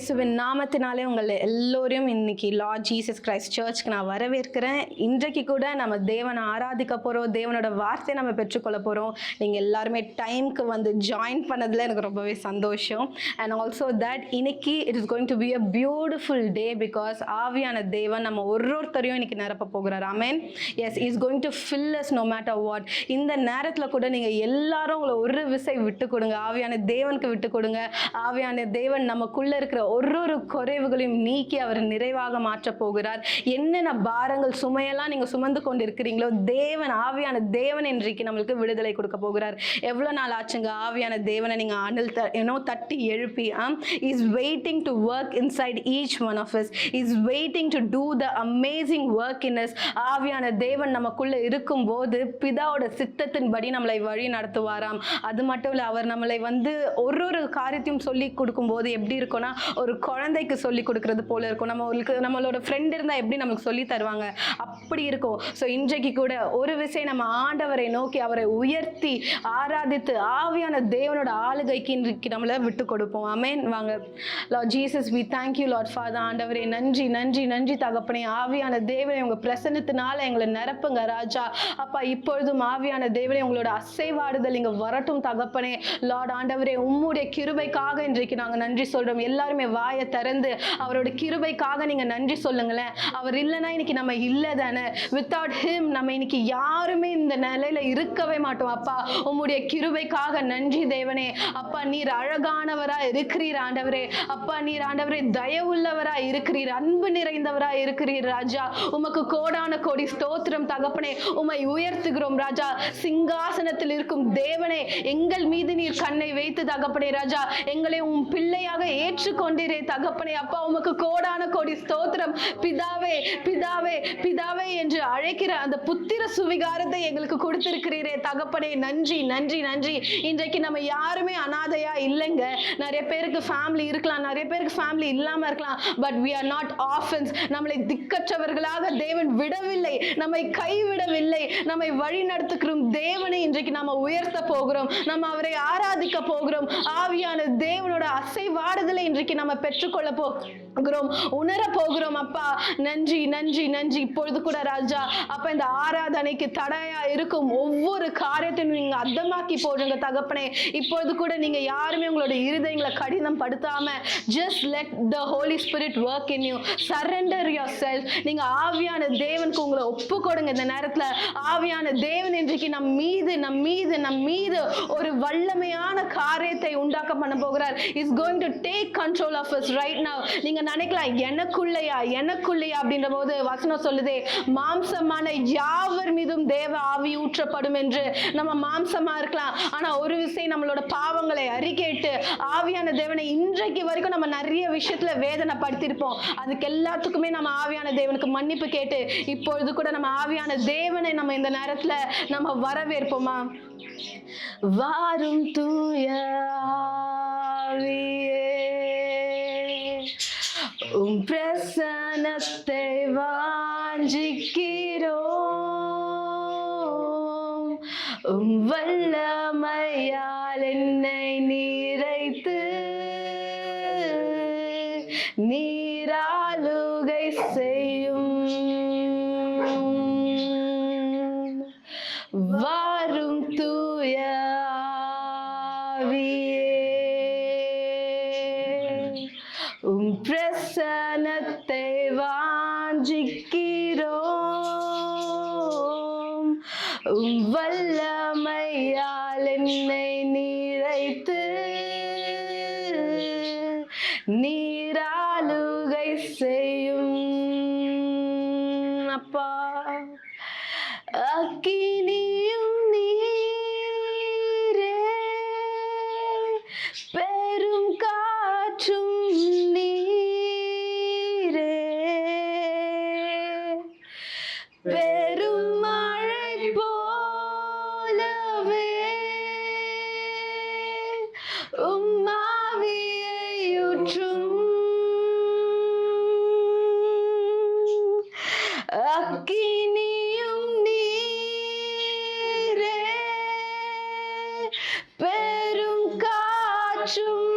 இயேசுவின் நாமத்தினாலே உங்கள் எல்லோரையும் இன்னைக்கு லார்ட் ஜீசஸ் கிரைஸ்ட் சர்ச்சுக்கு நான் வரவேற்கிறேன். இன்றைக்கு கூட நம்ம தேவனை ஆராதிக்க போகிறோம், தேவனோட வார்த்தையை நம்ம பெற்றுக்கொள்ள போகிறோம். நீங்கள் எல்லாருமே டைமுக்கு வந்து ஜாயின் பண்ணதில் எனக்கு ரொம்பவே சந்தோஷம். அண்ட் ஆல்சோ தட் இன்னைக்கு it is going to be a beautiful day because ஆவியான தேவன் நம்ம ஒருத்தரையும் இன்னைக்கு நிரப்ப போகிறார். ஆமென். Yes, is going to fill us no matter what. இந்த நேரத்தில் கூட நீங்கள் எல்லாரும் உங்களை ஒரு விசை விட்டு கொடுங்க, ஆவியான தேவனுக்கு விட்டு கொடுங்க. ஆவியான தேவன் நமக்குள்ள இருக்கிற ஒரு குறைவுகளையும் நீக்கி அவர் நிறைவாக மாற்ற போகிறார். என்னென்ன பாரங்கள் சுமையெல்லாம் நீங்க சுமந்து கொண்டு இருக்கிறீங்களோ தேவன், ஆவியான தேவன் இன்றைக்கு நம்மளுக்கு விடுதலை கொடுக்க போகிறார். எவ்வளவு நாள் ஆச்சுங்க ஆவியான தேவனை நீங்க தட்டி எழுப்பி is waiting to work inside each one of us, is waiting to do the amazing work in us. ஆவியான தேவன் நமக்குள்ள இருக்கும் போது பிதாவோட சித்தத்தின்படி நம்மளை வழி நடத்துவாராம். அது மட்டும் இல்ல, அவர் நம்மளை வந்து ஒரு காரியத்தையும் சொல்லி கொடுக்கும் போது எப்படி இருக்கும்னா ஒரு குழந்தைக்கு சொல்லி கொடுக்கறது போல இருக்கும். நம்மளோட ஃப்ரெண்ட் இருந்தா எப்படி நமக்கு சொல்லி தருவாங்க அப்படி இருக்கும். ஸோ இன்றைக்கு கூட ஒரு விஷயம் நம்ம ஆண்டவரை நோக்கி அவரை உயர்த்தி ஆராதித்து ஆவியான தேவனோட ஆளுகைக்கு இன்றைக்கு நம்மளை விட்டு கொடுப்போம். ஆமென். வாங்க. Lord Jesus we thank you Lord Father. ஆண்டவரே நன்றி நன்றி நன்றி தகப்பனே. ஆவியான தேவனை உங்க பிரசன்னத்தினால எங்களை நிரப்புங்க ராஜா. அப்பா இப்பொழுதும் ஆவியான தேவனை உங்களோட அசைவாடுதல் இங்க வரட்டும் தகப்பனே. லார்ட் ஆண்டவரே உம்முடைய கிருபைக்காக இன்றைக்கு நாங்க நன்றி சொல்றோம். எல்லாருமே வாயை திறந்து அவரோட கிருபைக்காக நீங்க நன்றி சொல்லுங்களேன். அவர் இல்லைன்னா இன்னைக்கு நம்ம இல்லை தானே. வித்தவுட் ஹிம் நம்ம இன்னைக்கு யாருமே இந்த நிலையில இருக்கவே மாட்டோம். அப்பா உம்முடைய கிருபைக்காக நன்றி தேவனே. அப்பா நீர் அழகானவரா இருக்கிறீர் ஆண்டவரே. அப்பா நீர் ஆண்டவரே தயவுள்ளவரா இருக்கிறீர், அன்பு நிறைந்தவரா இருக்கிறீர் ராஜா. உமக்கு கோடான கோடி ஸ்தோத்திரம் தகப்பனே. உம்மை உயர்த்துகிறோம் ராஜா. சிங்காசனத்தில் இருக்கும் தேவனே, எங்கள் மீது நீர் கண்ணை வைத்து தகப்பனே ராஜா எங்களை உம் பிள்ளையாக ஏற்றுக்கொண்டீரே தகப்பனே. அப்பா உமக்கு கோடான கோடி ஸ்தோத்திரம். பிதாவே பிதாவே பிதாவே என்று அழைக்கிற அந்த புத்திர சுவிகாரத்தை எங்களுக்கு கொடுத்திருக்கிறீரே தகப்பனே. நன்றி நன்றி நன்றி. இன்றைக்கு நம்ம யாருமே அனாதையா இல்லைங்க. நிறைய பேருக்கு ஃபேமிலி இருக்கலாம், நிறைய பேருக்கு ஃபேமிலி இல்லாம இருக்கலாம். But we are not orphans. நம்மளை திக்கற்றவர்களாக தேவன் விடவில்லை, நம்மை கைவிடவில்லை. நம்மை வழி நடத்துகிறோம் தேவனை இன்றைக்கு நாம உயர்த்த போகிறோம், நம்ம அவரை ஆராதிக்க போகிறோம். ஆவியான தேவனோட அசைவாடுதலை இன்றைக்கு நம்ம பெற்றுக்கொள்ள போகிறோம், உணர போகிறோம். அப்பா நன்றி நன்றி நன்றி. இப்பொழுது கூட ராஜா அப்ப இந்த ஆராதனைக்கு தடையா இருக்கும் ஒவ்வொரு காரியத்தையும் நீங்க அர்த்தமாக்கி போடுங்க தகப்பனே. இப்பொழுது கூட நீங்க யாருமே உங்களோட இருதயங்களை கடினம் படுத்தாம just let the Holy Spirit work in you. Surrender yourself. நீங்க ஆவியான தேவனுக்கு உங்களை ஒப்பு கொடுங்க. இந்த நேரத்துல ஆவியான தேவன் இன்றைக்கு நம் மீது ஒரு வல்லமையான காரியத்தை உண்டாக்க பண்ண போகிறார். is going to take control of us right now. நீங்க நினைக்கலாம் எனக்குள்ளையா அப்படின்ற போது வசனம் சொல்லுதே மாம்சமான யாவர் மீதும் தேவ ஆவி ஊற்றப்படும் என்று. நம்ம மாம்சமா இருக்கலாம், ஆனா ஒரு விஷயம் நம்மளோட பாவங்களை அறிக்கையிட்டு ஆவியான தேவனை இன்றைக்கு வரைக்கும் நம்ம நிறைய விஷயத்துல வேதனை படுத்திருப்போம். அதுக்கு எல்லாத்துக்குமே நம்ம ஆவியான தேவனுக்கு மன்னிப்பு கேட்டு இப்பொழுது கூட நம்ம ஆவியான தேவனை நம்ம இந்த நேரத்துல நம்ம வரவேற்போமா. வாரும் தூய ஆவியே, உம் பிரசன்னத்தை வாஞ்சிக்கிறோம். உம் வல்லமையால் என்னை நிறைத்து நீராளுகை செய்யும். வாரும் தூய ஆவியே, உம் பிரசன்னத்தை வாஞ்சிக்கிறோம். உம் வல்லமையால் என்னை நிறைத்து நீராளுகை செய்யும். அப்பா அக்கினியும் நீரே, பெரும் காற்றும் நீரே, பெரும் மழை போலவே உம் ஆவியை ஊற்றும். அக்கினியும் நீரே, பெரும் காற்றும்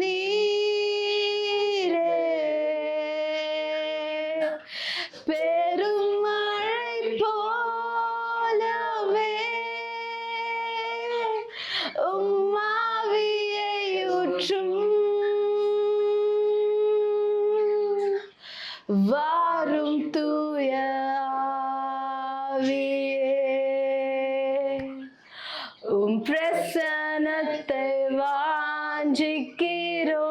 நீரே, வாஞ்சிக்கிறோம்.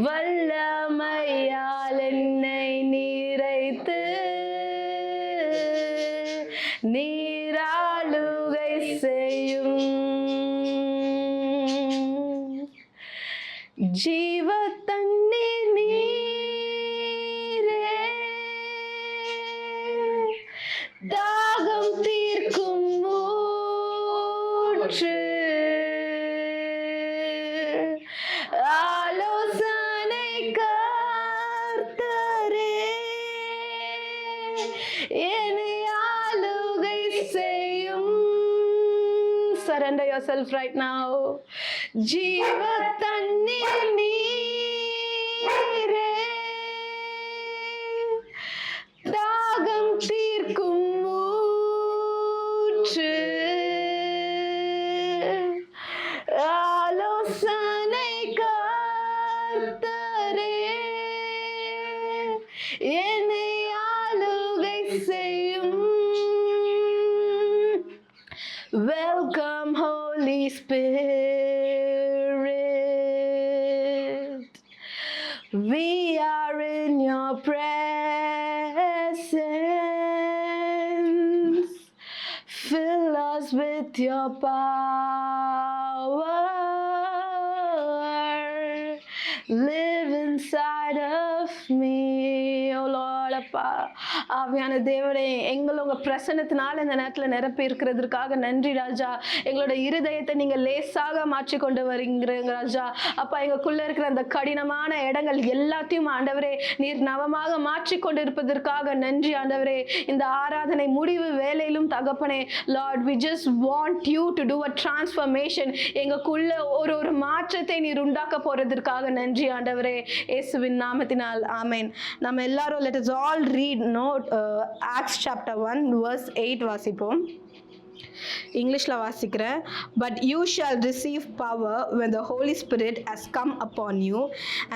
வல்லமையால் என்னை நிறைத்து நீராளுகை செய்யும். ஜீவ தண்ணீர் நீரே, தாகம் தீர்க்கும் ஊற்று, ஆலோசனை கர்த்தரே, என்னை ஆளுகை செய்யும். Surrender yourself right now. ஜீவ தண்ணீர் நீரே, தாகம் தீர்க்கும் ஊற்று, ஆலோசனை கர்த்தரே, என்னை ஆளுகை செய்யும். Welcome Holy Spirit, we are in your presence. Fill us with your power, live inside of me, oh Lord. அப்பா ஆவியான தேவனே, எங்களை உங்க பிரசன்னத்தினால இந்த நேரத்தில் நிரப்பி இருக்கிறதுக்காக நன்றி ராஜா. எங்களோட இருதயத்தை நீங்க லேசாக மாற்றி கொண்டு வரீங்க ராஜா. அப்பா எங்களுக்குள்ள இருக்கிற அந்த கடினமான இடங்கள் எல்லாத்தையும் ஆண்டவரே நீர் நவமாக மாற்றி கொண்டு இருப்பதற்காக நன்றி ஆண்டவரே. இந்த ஆராதனை முடிவு வேலையிலும் தகப்பனே, Lord we just want you to do a transformation. எங்களுக்குள்ள ஒரு மாற்றத்தை நீர் உண்டாக்க போறதற்காக நன்றி ஆண்டவரே. இயேசுவின் நாமத்தினால் ஆமென். நம்ம எல்லாரும் let us all read Acts chapter 1 verse 8 வாசிப்போம். இங்கிலீஷ்ல வாசிக்கிறேன். But you shall receive power when the Holy Spirit has come upon you,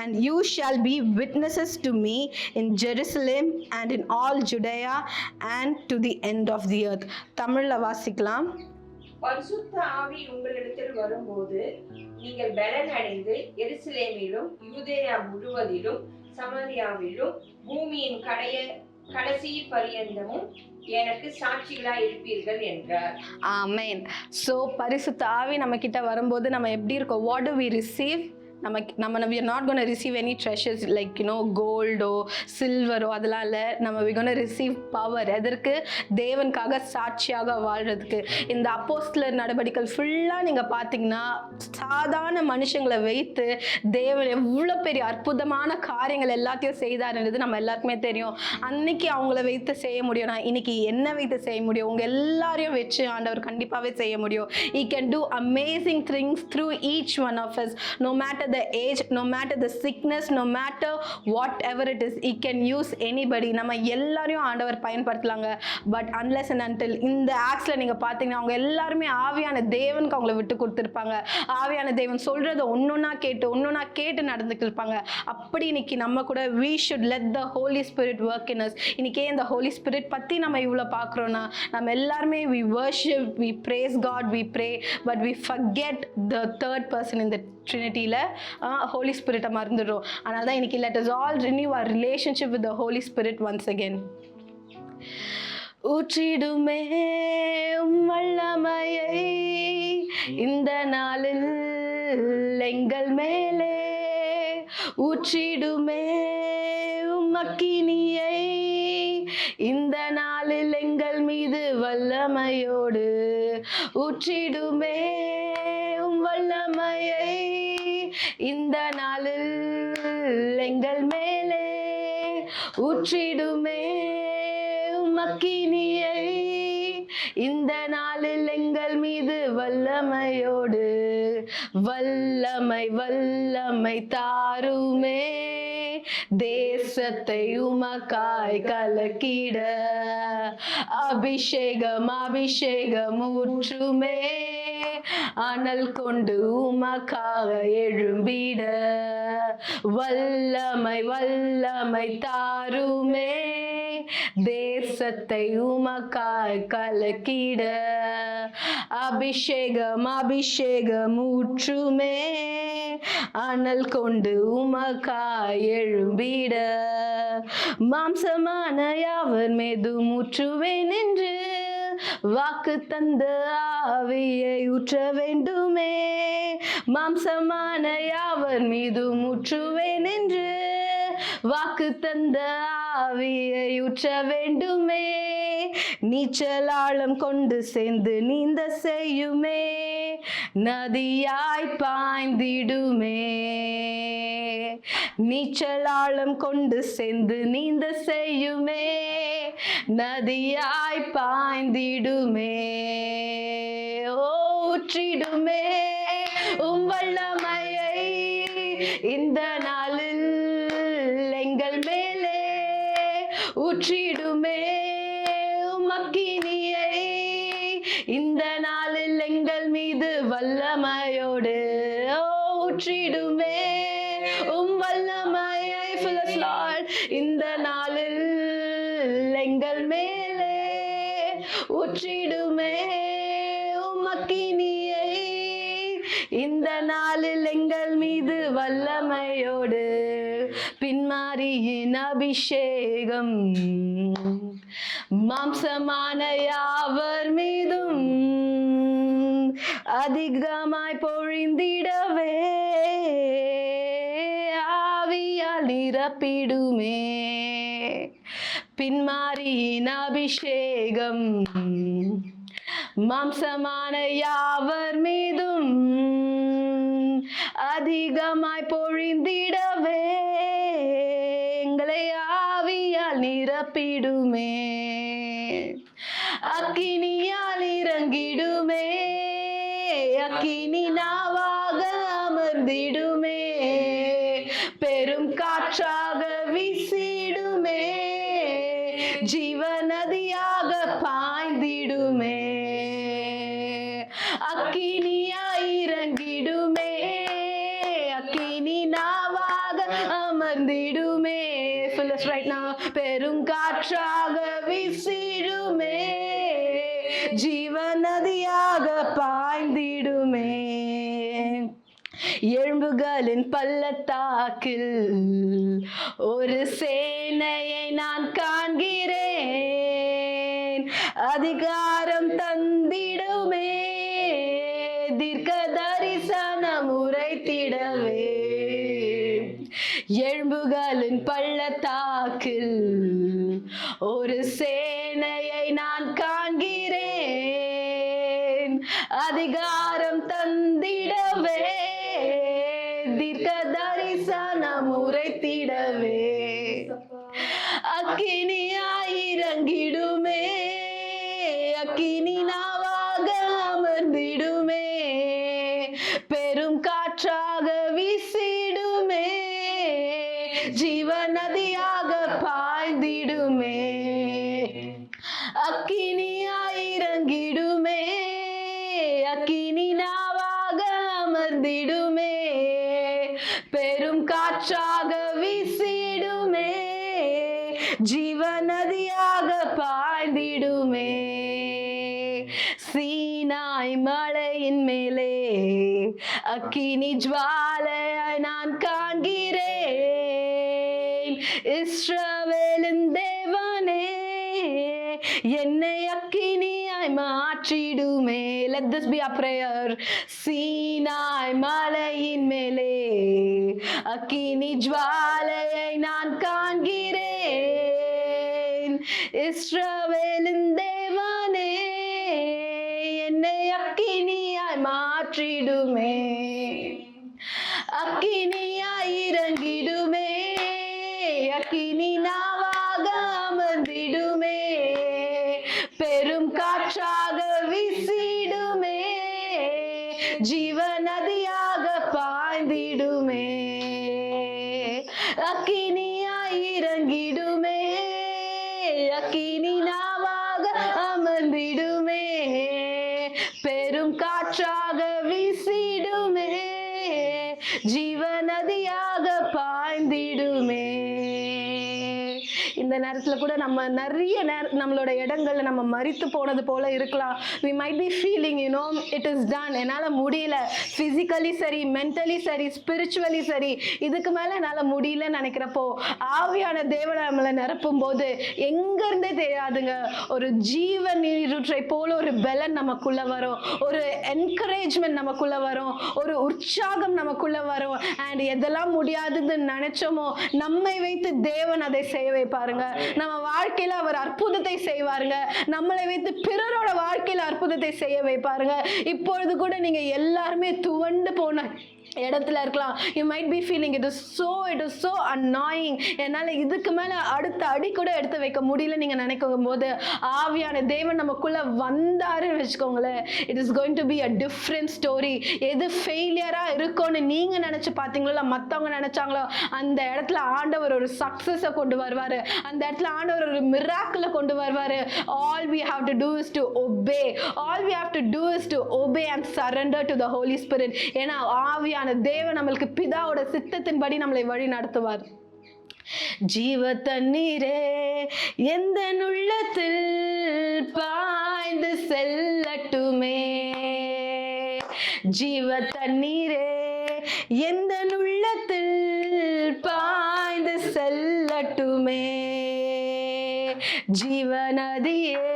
and you shall be witnesses to me in Jerusalem and in all Judea and to the end of the earth. தமிழ்ல வாசிக்கலாம். பரிசுத்த ஆவி உங்களிடத்தில் வரும்போது நீங்கள் பலன் அடைந்து எருசலேமிலும் யூதேயா முழுவதிலும் சமாரியாவிலும் பூமியின் கடைசி பரியந்தமும் எனக்கு சாட்சிகளாய் இருப்பீர்கள் என்றார். ஆமென். சோ பரிசுத்த ஆவி நம்ம கிட்ட வரும்போது நம்ம எப்படி இருக்கோம்? What do we receive? we are not going to receive any treasures like gold or silver அதெல்லாம் இல்லை. we're going to receive power. எதற்கு? தேவனுக்காக சாட்சியாக வாழ்றதுக்கு. இந்த அப்போஸ்தலர் நடவடிக்கைகள் ஃபுல்லாக நீங்கள் பார்த்தீங்கன்னா சாதாரண மனுஷங்களை வைத்து தேவன் எவ்வளோ பெரிய அற்புதமான காரியங்கள் எல்லாத்தையும் செய்தார்ன்றது நம்ம எல்லாருக்குமே தெரியும். அன்னைக்கு அவங்கள வைத்து செய்ய முடியும்னா இன்னைக்கு என்ன வைத்து செய்ய முடியும்? உங்கள் எல்லாரையும் வச்சு ஆண்டவர் கண்டிப்பாகவே செய்ய முடியும். He can do amazing things through each one of us. No matter the age, no matter the sickness, no matter whatever it is, he can use anybody. நம்ம எல்லாரையும் ஆண்டவர் பயன்படுத்தலாங்க. பட் unless and until இந்த ஆக்ஸ்ல நீங்க பாத்தீங்கன்னா அவங்க எல்லாருமே ஆவியான தேவனுக்கு அவங்கள விட்டு கொடுத்துருப்பாங்க. ஆவியான தேவன் சொல்றத ஒன்னொன்னா கேட்டு நடந்துட்டு இருப்பாங்க. அப்படி இன்னைக்கு நம்ம கூட we should let the Holy Spirit work in us. இன்னைக்கே இந்த Holy Spirit பத்தி நம்ம இவ்வளவு பார்க்கறோம்னா நம்ம எல்லாருமே we worship, we praise God, we pray, but we forget the third person in the Trinity-ல Holy Spirit மறந்துடுறோம். அதனால தான் இன்னைக்கு let us all renew our relationship with the Holy Spirit once again. ஊற்றிடுமே வல்லமையை இந்த நாளில் எங்கள் மேலே, ஊற்றிடுமே அக்கினியை இந்த நாளில் எங்கள் மீது வல்லமையோடு, ஊற்றிடுமே வல்லமையை இந்த நாளில் எங்கள் மேலே, ஊற்றிடுமே அக்கினியை இந்த நாளில் எங்கள் மீது வல்லமையோடு, வல்லமை வல்லமை தாருமே தேசத்தை உமக்காய் கலக்கிட, அபிஷேகம் அபிஷேகம் ஊற்றுமே அனல் கொண்டு உமக்காக எழும்பிட, வல்லமை வல்லமை தாருமே தேசத்தை உமக்காய் கலக்கிட அபிஷேகம் அபிஷேகம் ஊற்றுமே அனல் கொண்டு உமக்காய் எழும்பிட மாம்சமான யாவர் மீதும் ஊற்றுவேன் என்று வாக்கு தந்த ஆவியை ஊற்ற வேண்டுமே மாம்சமான யாவர் மீதும் ஊற்றுவேன் என்று வாக்கு தந்த ஆவியை ஊற்ற வேண்டுமே நீச்சலாழம் கொண்டு சேர்ந்து நீந்த செய்யுமே நதியாய் பாய்ந்திடுமே நீச்சலாழம் கொண்டு சேர்ந்து நீந்த செய்யுமே நதியாய் பாய்ந்திடுமே ஊற்றிடுமே உம் வல்லமையை இந்த நாளில் எங்கள் மேலே ஊற்றிடுமே உம் அக்கினியை இந்த நாளில் எங்கள் மீது வல்லமையோடு ஊற்றிடுமே உம் வல்லமையை fill us Lord இந்த நாளில் எங்கள் மேலே ஊற்றிடுமே உம் அக்கினியை இந்த நாளில் எங்கள் மீது வல்லமையோடு பின்மாரியின் அபிஷேகம் மாம்சமான யாவர் மீதும் அதிகமாய் பொழிந்திடவே ஆவியால் நிரப்பிடுமே பின்மாரியின் அபிஷேகம் மாம்சமான யாவர் மீதும் அதிகமாய் பொழிந்திடவே எங்களை ஆவியால் நிரப்பிடுமே அக்கினியால் இறங்கிடுமே அக்கினி நாவாக அமர்ந்திடுமே பெரும் காற்றாக வீசிடுமே ஜீவநதியாக பாய்ந்திடுமே அக்கினியாய் இறங்கிடுமே அக்கினி நாவாக அமர்ந்திடுமே fill us right now பெரும் காற்றாக வீசிடுமே ஜீவநதியாக பாய்ந்திடுமே எறும்புகளின் பள்ளத்தாக்கில் ஒரு சேனையை நான் காண்கிறேன் அதிகாரம் தந்திடுமே தீர்க்க தரிசனம் உரைத்திடவே எறும்புகளின் பள்ளத்தாக்கில் ஒரு சேனையை நான் காண்கிறேன் அதிகாரம் தந்திடவே தீர்க்க தரிசனம் உரைத்திடவே அக்கினியாய் இறங்கிடுமே அக்கினி நாவாக அமர்ந்திடுமே பெரும் காற்றாக வீசிடுமே ஜீவநதியாக பாய்ந்திடுமே அக்கினியாய் இறங்கிடுமே அக்கினி நாவாக அமர்ந்திடுமே பெரும் காற்றாக வீசிடுமே ஜீவநதியாக பாய்ந்திடுமே சீனாய் மலையின் மேலே அக்கினி ஜுவாலையாய் நான் காண்கிறேன் இஸ்ரவேலின் தேவனே என்னை அக்கினியாய் மாற்றிடுமே let this be our prayer Sinai மலையின் மேலே அக்கினி ஜுவாலையை நான் காண்கிறேன் இஸ்ரவேலின் தேவனே என்னை அக்கினியாய் மாற்றிடுமே அக்கினியாய் இறங்கிடுமே அக்கினி நாவாக அமர்ந்திடுமே பெரும் காற்றாக வீசிடுமே ஜீவநதியாக பாய்ந்திடுமே அக்கினியாய் இறங்கிடுமே அக்கினி நாவாக அமர்ந்திடுமே பெரும் காற்றாக வீசிடுமே ஜீவநதியாக பாய்ந்திடுமே இந்த நேரத்துல கூட நம்ம நிறைய நம்மளோட இடங்கள்ல நம்ம மரித்து போனது போல இருக்கலாம். we might be feeling it is done, என்னால முடியல, பிசிக்கலி சரி, மென்டலி சரி, ஸ்பிரிச்சுவலி சரி, இதுக்கு மேல என்னால முடியலன்னு நினைக்கிறப்போ ஆவியான தேவன் நம்மளை நிரப்பும் போது எங்க இருந்தே தெரியாதுங்க, ஒரு ஜீவ நீரூற்றை போல ஒரு பலன் நமக்குள்ள வரும், ஒரு என்கரேஜ்மெண்ட் நமக்குள்ள வரும், ஒரு உற்சாகம் நமக்குள்ள வரும். அண்ட் எதெல்லாம் முடியாதுன்னு நினைச்சோமோ நம்மை வைத்து தேவன் அதை செய்ய வைப்பாருங்க. நம்ம வாழ்க்கையில அவர் அற்புதத்தை செய்வாருங்க. நம்மளை வைத்து பிறரோட வாழ்க்கையில அற்புதத்தை செய்ய வைப்பாருங்க. இப்பொழுது கூட நீங்க எல்லாருமே துவண்டு போன இடத்துல இருக்கலாம். you might be feeling it is so annoying, என்னால இதுக்கு மேல அடுத்த அடி கூட எடுத்து வைக்க முடியல நீங்க நினைக்கும் போது ஆவியான தேவன் நமக்குள்ள வந்தாருன்னு வச்சுக்கோங்களேன், it is going to be a different story. எது ஃபெயிலியரா இருக்கும்னு நீங்க நினைச்சு பாத்தீங்களோ மத்தவங்க நினைச்சாங்களோ அந்த இடத்துல ஆண்டவர் ஒரு சக்சஸ கொண்டு வருவாரு, அந்த இடத்துல ஆண்டவர் ஒரு மிராக்கிள கொண்டு வருவாரு. all we have to do is to obey, all we have to do is to obey and surrender to the Holy Spirit. ஏன்னா ஆவியான தேவன் நம்மளுக்கு பிதாவோட சித்தத்தின்படி நம்மளை வழி நடத்துவார். ஜீவ தண்ணீரே எந்த உள்ளத்தில் பாய்ந்து செல்லட்டுமே, ஜீவ தண்ணீரே எந்த உள்ளத்தில் பாய்ந்து செல்லட்டுமே, ஜீவநதியே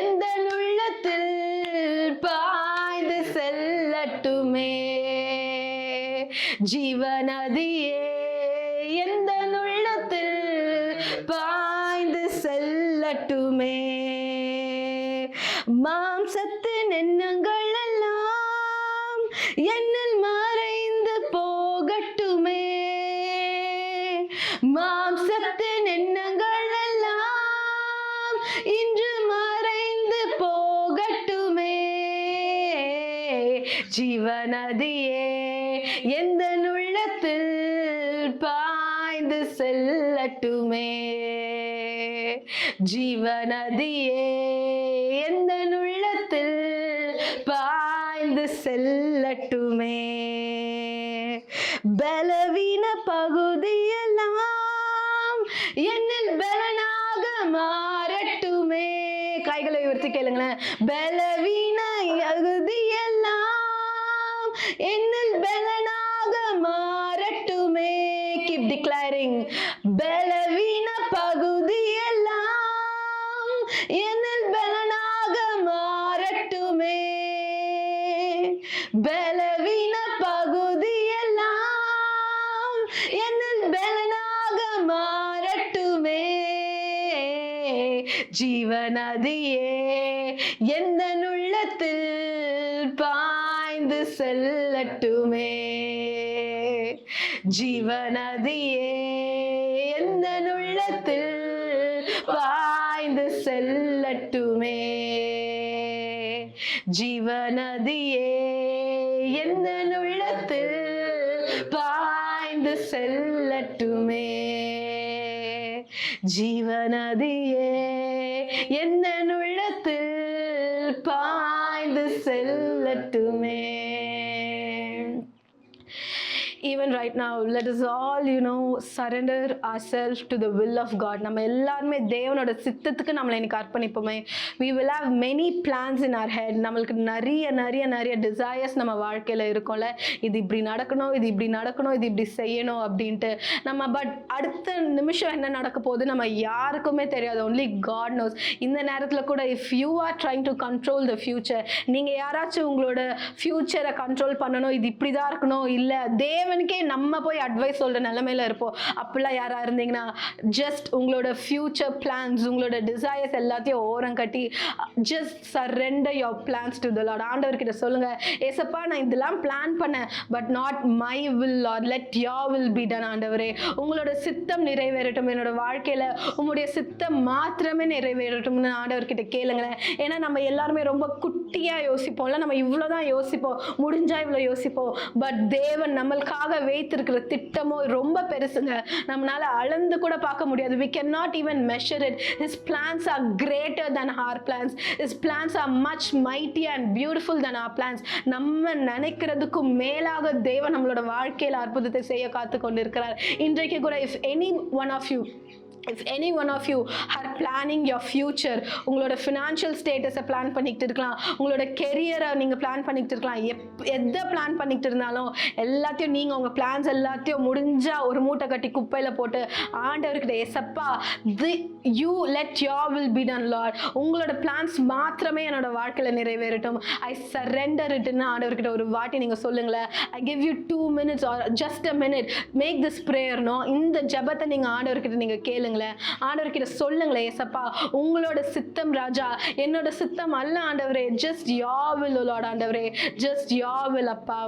எந்த உள்ளத்தில் பாய்ந்து செல்லட்டுமே, ஜீவநதியே எந்த உள்ளத்தில் பாய்ந்து செல்லட்டுமே, மாம்சத்தின் எண்ணங்கள் எல்லாம் என்னில் மறைந்து போகட்டுமே, மாம்சத்தின் எண்ணங்கள் எல்லாம் இன்று மறைந்து போகட்டுமே, ஜீவநதியே எந்த உள்ளத்தில் பாய்ந்து செல்லட்டுமே, ஜீவநதியே எந்த உள்ளத்தில் பாய்ந்து செல்லட்டுமே, பலவீன பகுதியெல்லாம் என்னில் பலனாக மாறட்டுமே. கைகளை உயர்த்தி கேளுங்களேன். பலவீன பகுதியெல்லாம் என்னில் பலனாக மாறட்டுமே. keep declaring. பலவீன பகுதியெல்லாம் என்னில் பலனாக மாறட்டுமே, பலவீன பகுதியெல்லாம் என்னில் பலனாக மாறட்டுமே, ஜீவநதியே எந்த உள்ளத்தில் பாய்ந்து செல்லட்டுமே, ஜீவநதியே எந்த உள்ளத்தில் பாய்ந்து செல்லட்டுமே, ஜீவநதியே எந்த உள்ளத்தில் பாய்ந்து செல்லட்டுமே, ஜீவநதியே எந்த உள்ளத்தில் பாய்ந்து செல்லட்டுமே. Even right now, let us all, surrender ourselves to the will of God. நம்ம எல்லாருமே தேவனோட சித்தத்துக்கு நம்மளை இன்னைக்கு அர்ப்பணிப்போமே. We will have many plans in our head. நம்மளுக்கு நிறைய desires நம்ம வாழ்க்கையில இருக்கும்ல. இது இப்படி நடக்கணும், இது இப்படி நடக்கணும், இது இப்படி செய்யணும் அப்படின்ட்டு நம்ம பட் அடுத்த நிமிஷம் என்ன நடக்க போகுது நம்ம யாருக்குமே தெரியாது. only God knows. இந்த நேரத்துல கூட if you are trying to control the future, நீங்க யாராச்சும் உங்களோட ஃபியூச்சரை கண்ட்ரோல் பண்ணணும், இது இப்படிதான் இருக்கணும், இல்ல தேவனுக்கே நம்ம போய் அட்வைஸ் சொல்ற நிலைமையில இருப்போம். அப்படிலாம் யாரா இருந்தீங்கன்னா ஜஸ்ட் உங்களோட ஃபியூச்சர் பிளான்ஸ், உங்களோட டிசைர்ஸ் எல்லாத்தையும் ஓரம் கட்டி just surrender your plans to the Lord. ஆண்டவர்கிட்ட சொல்லுங்க, ஏசப்பா நான் இதெல்லாம் பிளான் பண்ணேன், but not my will Lord, let your will be done. ஆண்டவரே உங்களோட சித்தம் நிறைவேறட்டும், என்னோட வாழ்க்கையில உங்களுடைய சித்தம் மாத்திரமே நிறைவேறட்டும்னு ஆண்டவர்கிட்ட கேளுங்களேன். ஏன்னா நம்ம எல்லாருமே ரொம்ப குட்டியா யோசிப்போம்ல, நம்ம இவ்வளவுதான் யோசிப்போம், முடிஞ்சா இவ்வளவு யோசிப்போம். பட் தேவன் நம்மளுக்காக வைத்திருக்கிற திட்டமோ ரொம்ப பெருசுங்க, நம்மளால அளந்து கூட பார்க்க முடியாது. we cannot even measure it. His plans are greater than our plans. His plans are much mightier and beautiful than our plans. நம்ம நினைக்கிறதுக்கும் மேலாக தேவன் நம்மளோட வாழ்க்கையில அற்புதத்தை செய்ய காத்து கொண்டிருக்கிறார். இன்றைக்கு கூட if any one of you if any one of you are planning your future, உங்களோட ஃபினான்ஷியல் ஸ்டேட்டஸை பிளான் பண்ணிக்கிட்டு இருக்கலாம், உங்களோட கெரியரை நீங்கள் பிளான் பண்ணிக்கிட்டு இருக்கலாம், எதை பிளான் பண்ணிக்கிட்டு இருந்தாலும் எல்லாத்தையும் நீங்கள் உங்கள் பிளான்ஸ் எல்லாத்தையும் முடிஞ்சால் ஒரு மூட்டை கட்டி குப்பையில் போட்டு ஆண்டவர்கிட்ட ஏசப்பா you let your will be ton Lord, உங்களோட பிளான்ஸ் மாத்திரமே என்னோட வாழ்க்கையில் நிறைவேறட்டும், ஐ சரண்டர் இட்னு ஆண்டவர்கிட்ட ஒரு வாட்டி நீங்கள் சொல்லுங்களேன். I give you 2 minutes or just a minute, make this prayer. இந்த ஜெபத்தை நீங்கள் ஆண்டவர்கிட்ட நீங்கள் கேளுங்களேன், ஆண்டவர்கிட்ட சொல்லுங்களேன். ஏசப்பா உங்களோட சித்தம் ராஜா, என்னோட சித்தம் அல்ல ஆண்டவரே, ஜஸ்ட் யோர் வில் லார்ட் ஆண்டவரே, ஜஸ்ட் யோர் வில் அப்பா.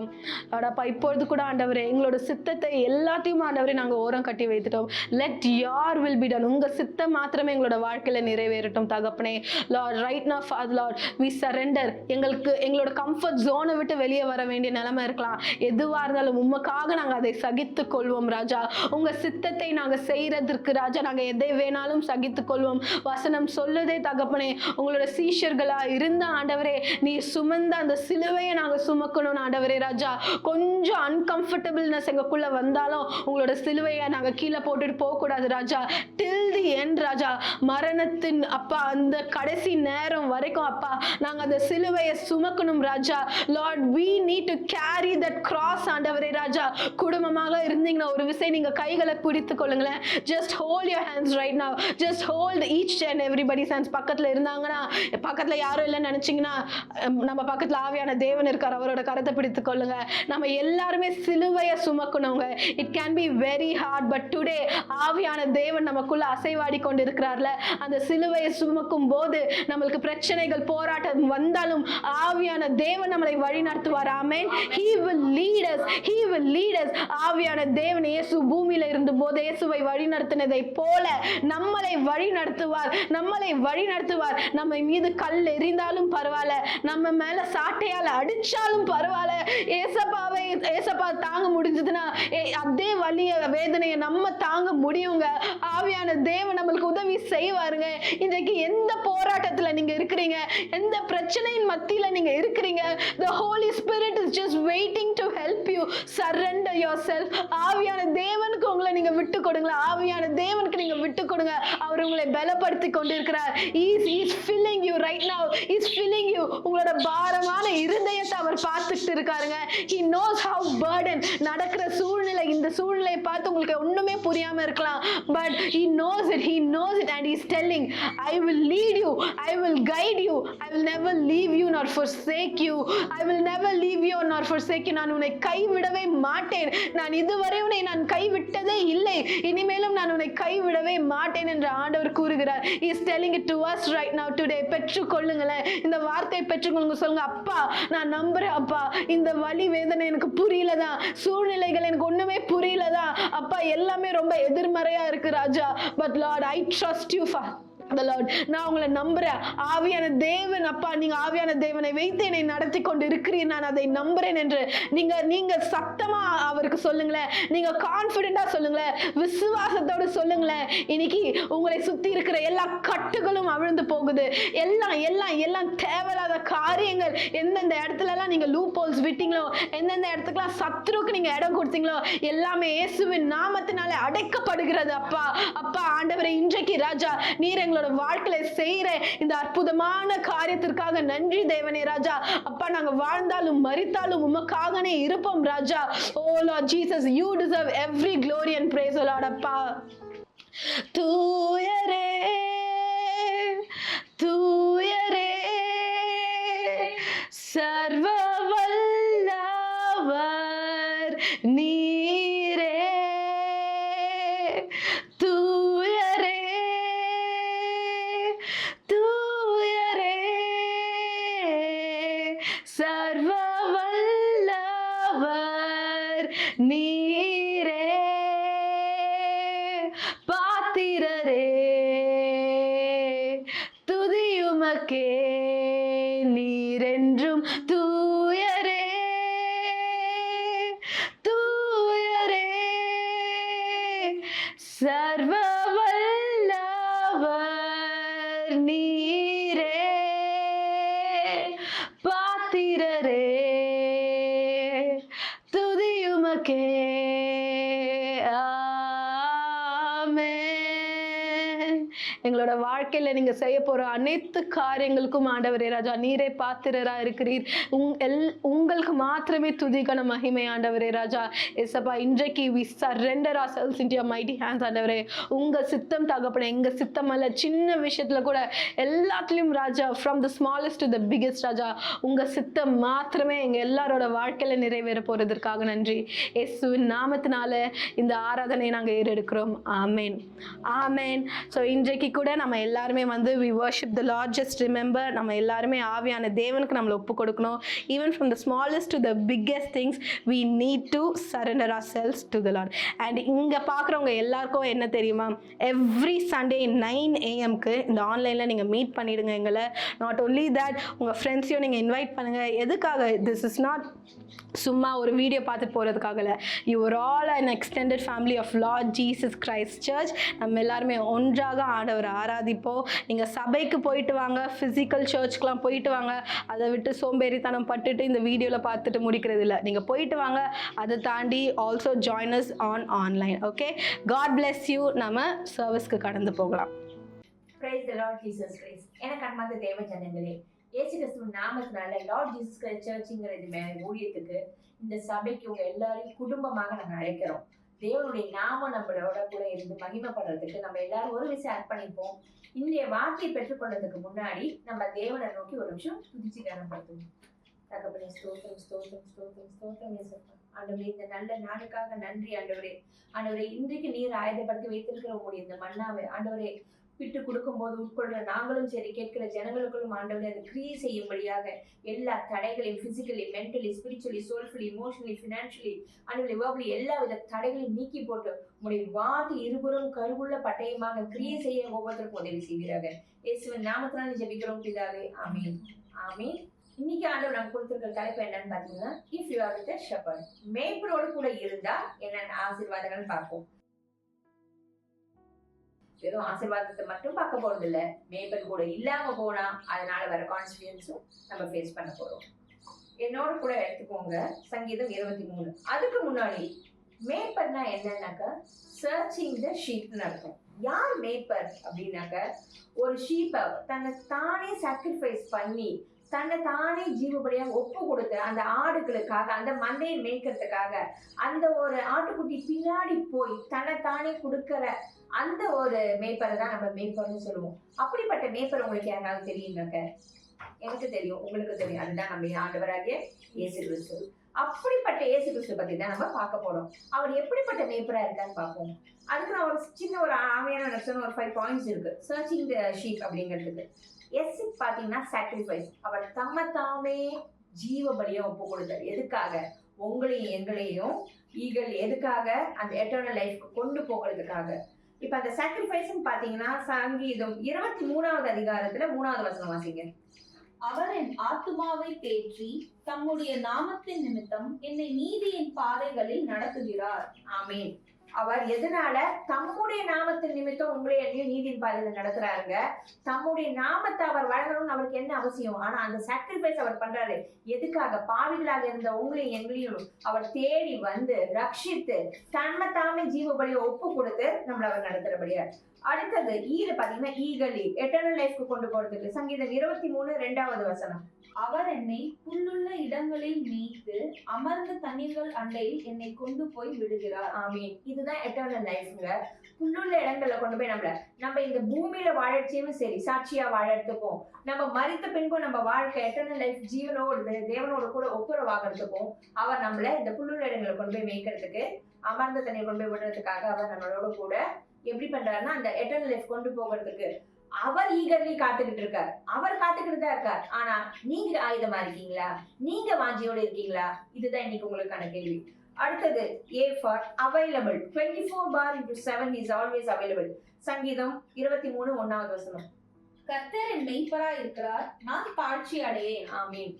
அப்பா இப்பொழுது கூட ஆண்டவரே எங்களோட சித்தத்தை எல்லாத்தையும் ஆண்டவரே நாங்கள் ஓரம் கட்டி வைத்துட்டோம். Let your will be done, உங்கள் சித்தம் மாத்திரமே எங்களோட வாழ்க்கையில் நிறைவேறட்டும் தகப்பனே. Lord right now father lord we surrender. எங்களோட கம்ஃபர்ட் ஜோனை விட்டு வெளியே வர வேண்டிய நிலைமை இருக்கலாம், எதுவாக இருந்தாலும் உமக்காக நாங்கள் அதை சகித்து கொள்வோம் ராஜா. உங்கள் சித்தத்தை நாங்கள் செய்யறதற்கு ராஜா நாங்கள் எதை வேணாலும் சகித்து கொள்வோம். வசனம் சொல்லுதே தகப்பனே, உங்களோட சீஷர்களா இருந்த ஆண்டவரே நீ சுமந்த அந்த சிலுவையை நாங்கள் சுமக்கணும் ஆண்டவரே ராஜா. கொஞ்சம் அன்கம்ஃபர்டபிள்னஸ் எங்களுக்குள்ள வந்தாலும் உங்களோட சிலுவையை நாங்கள் கீழே போட்டுட்டு போகக்கூடாது ராஜா. டில் தி எண்ட் ராஜா, மரணத்தின் அப்பா அந்த கடைசி நேரம் வரைக்கும் அப்பா நாங்கள் அந்த சிலுவையை சுமக்கணும் ராஜா. Lord we need to carry that cross ஆண்டவரே ராஜா. குடும்பமாக இருந்தீங்கன்னா ஒரு விஷயம் நீங்க கைகளை பிடித்து கொள்ளுங்களேன். just hold your hands right now, just hold each and everybody's hands. பக்கத்துல இருந்தாங்கன்னா, பக்கத்துல யாரும் இல்லைன்னு நினைச்சீங்கன்னா நம்ம பக்கத்துல ஆவியான தேவன் இருக்கார், அவரோட கரத்தை பிடித்து கொள்ளுங்க. நம்ம எல்லாருமே சிலுவையை சுமக்கணுங்க. It can be very hard, but today ஆவியான தேவன் நமக்குள்ள அசைவாடி கொண்டு இருக்கிறார்ல, அந்த சிலுவையை சுமக்கும் போது நம்மளுக்கு பிரச்சனைகள் போராட்டம் வந்தாலும் ஆவியான தேவன் நம்மளை வழி நடத்துவார். ஆமென். he will lead us, he will lead us. ஆவியான தேவன் இயேசு பூமியில இருந்த போது இயேசுவை வழி நடத்தினதை போல நம்மளை வழி நடத்துவார், நம்மளை வழி நடத்துவார். நம்ம மீது கல் எறிந்தாலும் பரவாயில்ல, நம்ம மேல சாட்டையால அடிச்சாலும் பரவாயில்ல, ஏசப்பா தாங்க முடிஞ்சதுன்னா அதே வலிய வேதனையை நம்ம தாங்க முடியுங்க. ஆவியான தேவன் நம்மளுக்கு உதவி செய்வாருங்க. இன்றைக்கு எந்த போராட்டத்துல நீங்க இருக்கிறீங்க, எந்த பிரச்சனையின் மத்தியில நீங்க இருக்கிறீங்க, the Holy Spirit is just waiting to help you. Surrender yourself. ஆவியான தேவனுக்கு உங்களை நீங்க விட்டு கொடுங்க, ஆவியான தேவனுக்கு நீங்க விட்டு கொடுங்க. அவர் உங்களை பலப்படுத்தி கொண்டிருக்கிறார். he is filling you right now, he is filling you. உங்களோட பாரமான இருதயத்தை அவர் பார்த்துட்டு இருக்காருங்க. he knows how burden நடக்கிற சூழ்நிலை, இந்த சூழ்நிலையை பார்த்து உங்களுக்கு ஒண்ணுமே புரியாம இருக்கலாம், but he knows it, and he is telling I will lead you, I will guide you, I will never leave you nor forsake you, I will never leave you nor forsake you. நான் உன்னை கைவிடவே மாட்டேன், நான் இதுவரை உன்னை நான் கைவிட்டதே இல்லை, இனிமேலும் நான் உன்னை கைவிடவே மாட்டேன் என்று ஆண்டவர் கூறுகிறார். he is telling it to us right now today. பெற்றுக்கொள்ளுங்களேன், இந்த வார்த்தையை பெற்றுக்கொள்ளுங்க. சொல்லுங்க, அப்பா நான் நம்புறேன், அப்பா இந்த வலி வேதனை எனக்கு புரியலதான், சூழ்நிலைகள் எனக்கு ஒண்ணுமே புரியலதான் அப்பா, எல்லாமே ரொம்ப எதிர்மறையா இருக்கு ராஜா, but Lord I trust you for the Lord. நான் உங்களை நம்புறேன். ஆவியான தேவன் அப்பா, நீங்க ஆவியான தேவனை வைத்து என்னை நடத்தி கொண்டு இருக்கிறீர், நான் அதை நம்புறேன் என்று நீங்க சத்தமா அவருக்கு சொல்லுங்களேன், நீங்க கான்பிடென்டா சொல்லுங்களேன், விசுவாசத்தோடு சொல்லுங்களேன். இன்னைக்கு உங்களை சுத்தி இருக்கிற எல்லா கட்டுகளும் அவிழ்ந்து போகுது. எல்லாம் தேவையில்லாத காரியங்கள், எந்தெந்த இடத்துல எல்லாம் நீங்க லூப் ஹோல்ஸ் விட்டீங்களோ, எந்தெந்த இடத்துக்குலாம் சத்துருக்கு நீங்க இடம் கொடுத்தீங்களோ, எல்லாமே இயேசுவின் நாமத்தினாலே அடைக்கப்படுகிறது. அப்பா ஆண்டவரே, இன்றைக்கு ராஜா நீர் எங்களோட வாழ்க்கையில செய்யற இந்த அற்புதமான காரியத்திற்காக நன்றி தேவனே ராஜா. அப்பா நாங்க வாழ்ந்தாலும் மரித்தாலும் உமக்காகவே இருப்போம் ராஜா. Oh Lord Jesus, you deserve every glory and praise, O Lord. அப்பா தூயரே தூயரே சர்வ வல்லவர் நீரே, தூயரே தூயரே சர்வ வல்லவர் நீரே, பாத்திரரே துதியுமக்கே நீரென்றும் தூயரே தூயரே சர்வ வல்லவர் நீரே, பாத்திரரே துதியுமக்கே. ஆமென். எங்களோட வாழ்க்கையில நீங்க செய்ய போற அனைத்து காரியங்களுக்கும் ஆண்டவரே ராஜா நீரே பாத்திரரா இருக்கிறீர். உங்களுக்கு மாத்திரமே துதிக்கான மகிமை ஆண்டவரே ராஜா. ஏசப்பா, இன்றைக்கு we surrender ourselves into your mighty hands ஆண்டவரே. உங்க சித்தம் தகப்பனே, எங்க சித்தம் அல்ல. சின்ன விஷயத்துல கூட எல்லாத்துலயும் ராஜா, from the smallest to the biggest ராஜா, உங்க சித்தம் மாத்திரமே எங்க எல்லாரோட வாழ்க்கையில நிறைவேற போறதற்காக நன்றி. இயேசுவின் நாமத்தினால இந்த ஆராதனையை நாங்க ஏறெடுக்கிறோம். ஆமென், ஆமென். ஸோ இன்றைக்கு கூட நம்ம எல்லாருமே வந்து we worship the Lord. Just remember, நம்ம எல்லாருமே ஆவியான தேவனுக்கு நம்மளை ஒப்பு கொடுக்கணும். Even from the smallest to the biggest things, we need to surrender ourselves to the Lord. And இங்க பார்க்குறவங்க எல்லாருக்கும் என்ன தெரியுமா, எவ்ரி சண்டே 9 AM இந்த ஆன்லைன்ல நீங்க மீட் பண்ணிடுங்க எங்களை. நாட் only that, உங்க ஃப்ரெண்ட்ஸையும் நீங்க இன்வைட் பண்ணுங்க. எதுக்காக? திஸ் இஸ் நாட் சும்மா ஒரு வீடியோ பார்த்துட்டு போகிறதுக்காக இல்லை. You are all an extended family of Lord Jesus Christ church. நம்ம எல்லாருமே ஒன்றாக ஆண்டவரை ஆராதிப்போம். நீங்கள் சபைக்கு போயிட்டு வாங்க, ஃபிசிக்கல் சர்ச்சுக்கெலாம் போயிட்டு வாங்க. அதை விட்டு சோம்பேறித்தனம் பட்டுட்டு இந்த வீடியோவில் பார்த்துட்டு முடிக்கிறது இல்லை. நீங்கள் போயிட்டு வாங்க. அதை தாண்டி also join us on online. Okay, God bless you. நம்ம சர்வீஸ்க்கு கடந்து போகலாம். Praise the Lord Jesus Christ. எனக்கு அன்பார்ந்த தேவ ஜனங்களே, இயேசு கிறிஸ்துவின் நாமத்தினால லார்ட் ஜீசஸ் கிரைஸ்ட் சர்ச்சுங்கிற ஊழியத்துக்கு, இந்த சபைக்கு உங்க எல்லாரையும் குடும்பமாக நம்ம அழைக்கிறோம். தேவனுடைய நாமம் நம்மளோட கூட இருந்து மகிமைப்படுறதுக்கு நம்ம எல்லாரும் ஒரு விஷயம் அர்ப்பணிப்போம். இன்றைய வார்த்தையை பெற்றுக்கொள்றதுக்கு முன்னாடி நம்ம தேவனை நோக்கி ஒரு நிமிஷம் துதிச்சு கனப்படுத்துவோம். தகப்பனே, ஸ்தோத்திரம் ஸ்தோத்திரம் ஸ்தோத்திரம் ஸ்தோத்திரம் இயேசுப்பா. ஆண்டவரே, இந்த நல்ல நாளுக்காக நன்றி ஆண்டவரே. ஆண்டவரே, இன்றைக்கு நீர் ஆயுதப்படுத்தி வைத்திருக்கிற உங்களுடைய இந்த மன்னாவை ஆண்டவரே விட்டு கொடுக்கும் போது உட்கொள்ற நாங்களும் சரி, கேட்கிற ஜனங்களுக்கும் ஆண்டவரே அது கிரியை செய்யும்படியாக எல்லா தடைகளையும் physically, mentally, spiritually, soulfully, emotionally, financially, ஆண்டவரே வேர்பலி எல்லா வித தடைகளையும் நீக்கி போட்டு உங்களுடைய வார்த்தை இருபுறம் கருவுள்ள பட்டயமாக கிரியை செய்ய ஒவ்வொருத்தருக்கும் உதவி செய்கிறாங்க. இயேசுவின் நாமத்தினால ஜெபிக்கிறோம் பிதாவே, ஆமீன், ஆமீன். இன்னைக்கு ஆண்டவர் நம்ம கொடுத்திருக்கிற தலைப்பு என்னன்னு பாத்தீங்கன்னா, if you are with a shepherd, மேய்ப்பரோடு கூட இருந்தா என்னென்ன ஆசீர்வாதங்கள் பார்ப்போம். வெறும் ஆசீர்வாதத்தை மட்டும் பார்க்க போறது இல்ல, மேய்ப்பன் கூட இல்லாம போனா அதனால வர கான்சிக்வன்ஸும் நம்ம ஃபேஸ் பண்ண போறோம். என்னோட கூட எடுத்துக்கோங்க சங்கீதம் 23. அதுக்கு முன்னாடி மேய்ப்பர்னா என்னன்னாக்க சர்ச்சிங் த ஷீப்னு அர்த்தம். யார் மேய்ப்பர் அப்படின்னாக்க, ஒரு ஷீப்பை தன்னை தானே சாக்ரிஃபைஸ் பண்ணி தன்னை தானே ஜீவபலியா ஒப்பு கொடுத்து அந்த ஆடுகளுக்காக, அந்த மந்தையை மேய்க்கிறதுக்காக, அந்த ஒரு ஆட்டுக்குட்டி பின்னாடி போய் தன்னை தானே கொடுக்கிற அந்த ஒரு மேய்ப்பரை தான் நம்ம மேய்ப்பர்னு சொல்லுவோம். அப்படிப்பட்ட மேய்ப்பர் உங்களுக்கு யாராவது தெரியுங்க? எனக்கு தெரியும், உங்களுக்கு தெரியும். அதுதான் நம்ம ஆண்டவராகிய இயேசு கிறிஸ்து. அப்படிப்பட்ட இயேசு கிறிஸ்து பத்தி தான் நம்ம பார்க்க போறோம். அவர் எப்படிப்பட்ட மேய்ப்பரா இருக்கான்னு பார்ப்போம். அதுக்கு நான் ஒரு சின்ன ஒரு ஆமையான ஒரு 5 பாயிண்ட்ஸ் இருக்கு சர்ச்சிங் த ஷீப் அப்படிங்கிறதுக்கு. எஸ் பாத்தீங்கன்னா சாக்ரிஃபைஸ். அவர் தம்மை தாமே ஜீவ பலியா ஒப்பு கொடுத்தார். எதுக்காக? உங்களையும் எங்களையும் ஈகல் எதுக்காக? அந்த எட்டர்னல் லைஃப்க்கு கொண்டு போகிறதுக்காக. இப்ப அந்த சாக்ரிஃபைஸ் பாத்தீங்கன்னா சங்கீதம் 23வது அதிகாரத்துல 3வது வசனம் வாசிங்க. அவர் என் ஆத்துமாவை தேற்றி தம்முடைய நாமத்தின் நிமித்தம் என்னை நீதியின் பாதைகளில் நடத்துகிறார். ஆமீன். அவர் எதனால? தம்முடைய நாமத்தின் நிமித்தம் உங்களை என்னையும் நீதியின் பாதையில நடத்துறாருங்க. தம்முடைய நாமத்தை அவர் வழங்கணும்னு அவருக்கு என்ன அவசியம்? ஆனா அந்த சாக்ரிஃபைஸ் அவர் பண்றாரு. எதுக்காக? பாவிகளாக இருந்த உங்களையும் எங்களையும் அவர் தேடி வந்து ரட்சித்து தன்மை தாமே ஜீவ பலியை ஒப்பு கொடுத்து நம்மள அவர் நடத்துறபடியா. அடுத்தது பாத்தீங்கன்னா ஈகலி எட்டர்னல் லைஃப்க்கு கொண்டு போறதுக்கு சங்கீதம் 23 வசனம். அவர் என்னை புல்லுள்ள இடங்களில் மேய்த்து அமர்ந்த தண்ணீர்கள் அண்டையில் என்னை கொண்டு போய் விடுகிறார். ஆமீன். இதுதான் எட்டர்னல் லைஃப்ங்க. புல்லுள்ள இடங்கள்ல கொண்டு போய் நம்ம இந்த பூமியில வாழறச்சையும் சரி, சாட்சியா வாழறதுக்கும், நம்ம மரித்த பின்பும் நம்ம வாழ்க்கை எட்டர்னல் லைஃப் ஜீவனோடு தேவனோட கூட ஒப்புரவாகிறதுக்கும் அவர் நம்மள இந்த புல்லுள்ள இடங்களை கொண்டு போய் மேய்க்கிறதுக்கு, அமர்ந்த தண்ணீர் கொண்டு போய் விடுறதுக்காக அவர் நம்மளோட கூட எப்படி பண்றாருன்னா அந்த எட்டர்னல் லைஃப் கொண்டு போகிறதுக்கு அவர் ஈகர்லி காத்துக்கிட்டு இருக்கார். அவர் காத்துக்கிட்டு தான் இருக்கார். ஆனா நீங்க ஆயுதமா இருக்கீங்களா? நீங்க வாஞ்சியோட இருக்கீங்களா? இதுதான் இன்னைக்கு உங்களுக்கான கேள்வி. அடுத்தது A for available. 24/7 is always available. சங்கீதம் 23:1 வசனம். கர்த்தர் என் மெய்ப்பராய் இருக்கிறார், நான் தாழ்ச்சி அடையேன். ஆமீன்.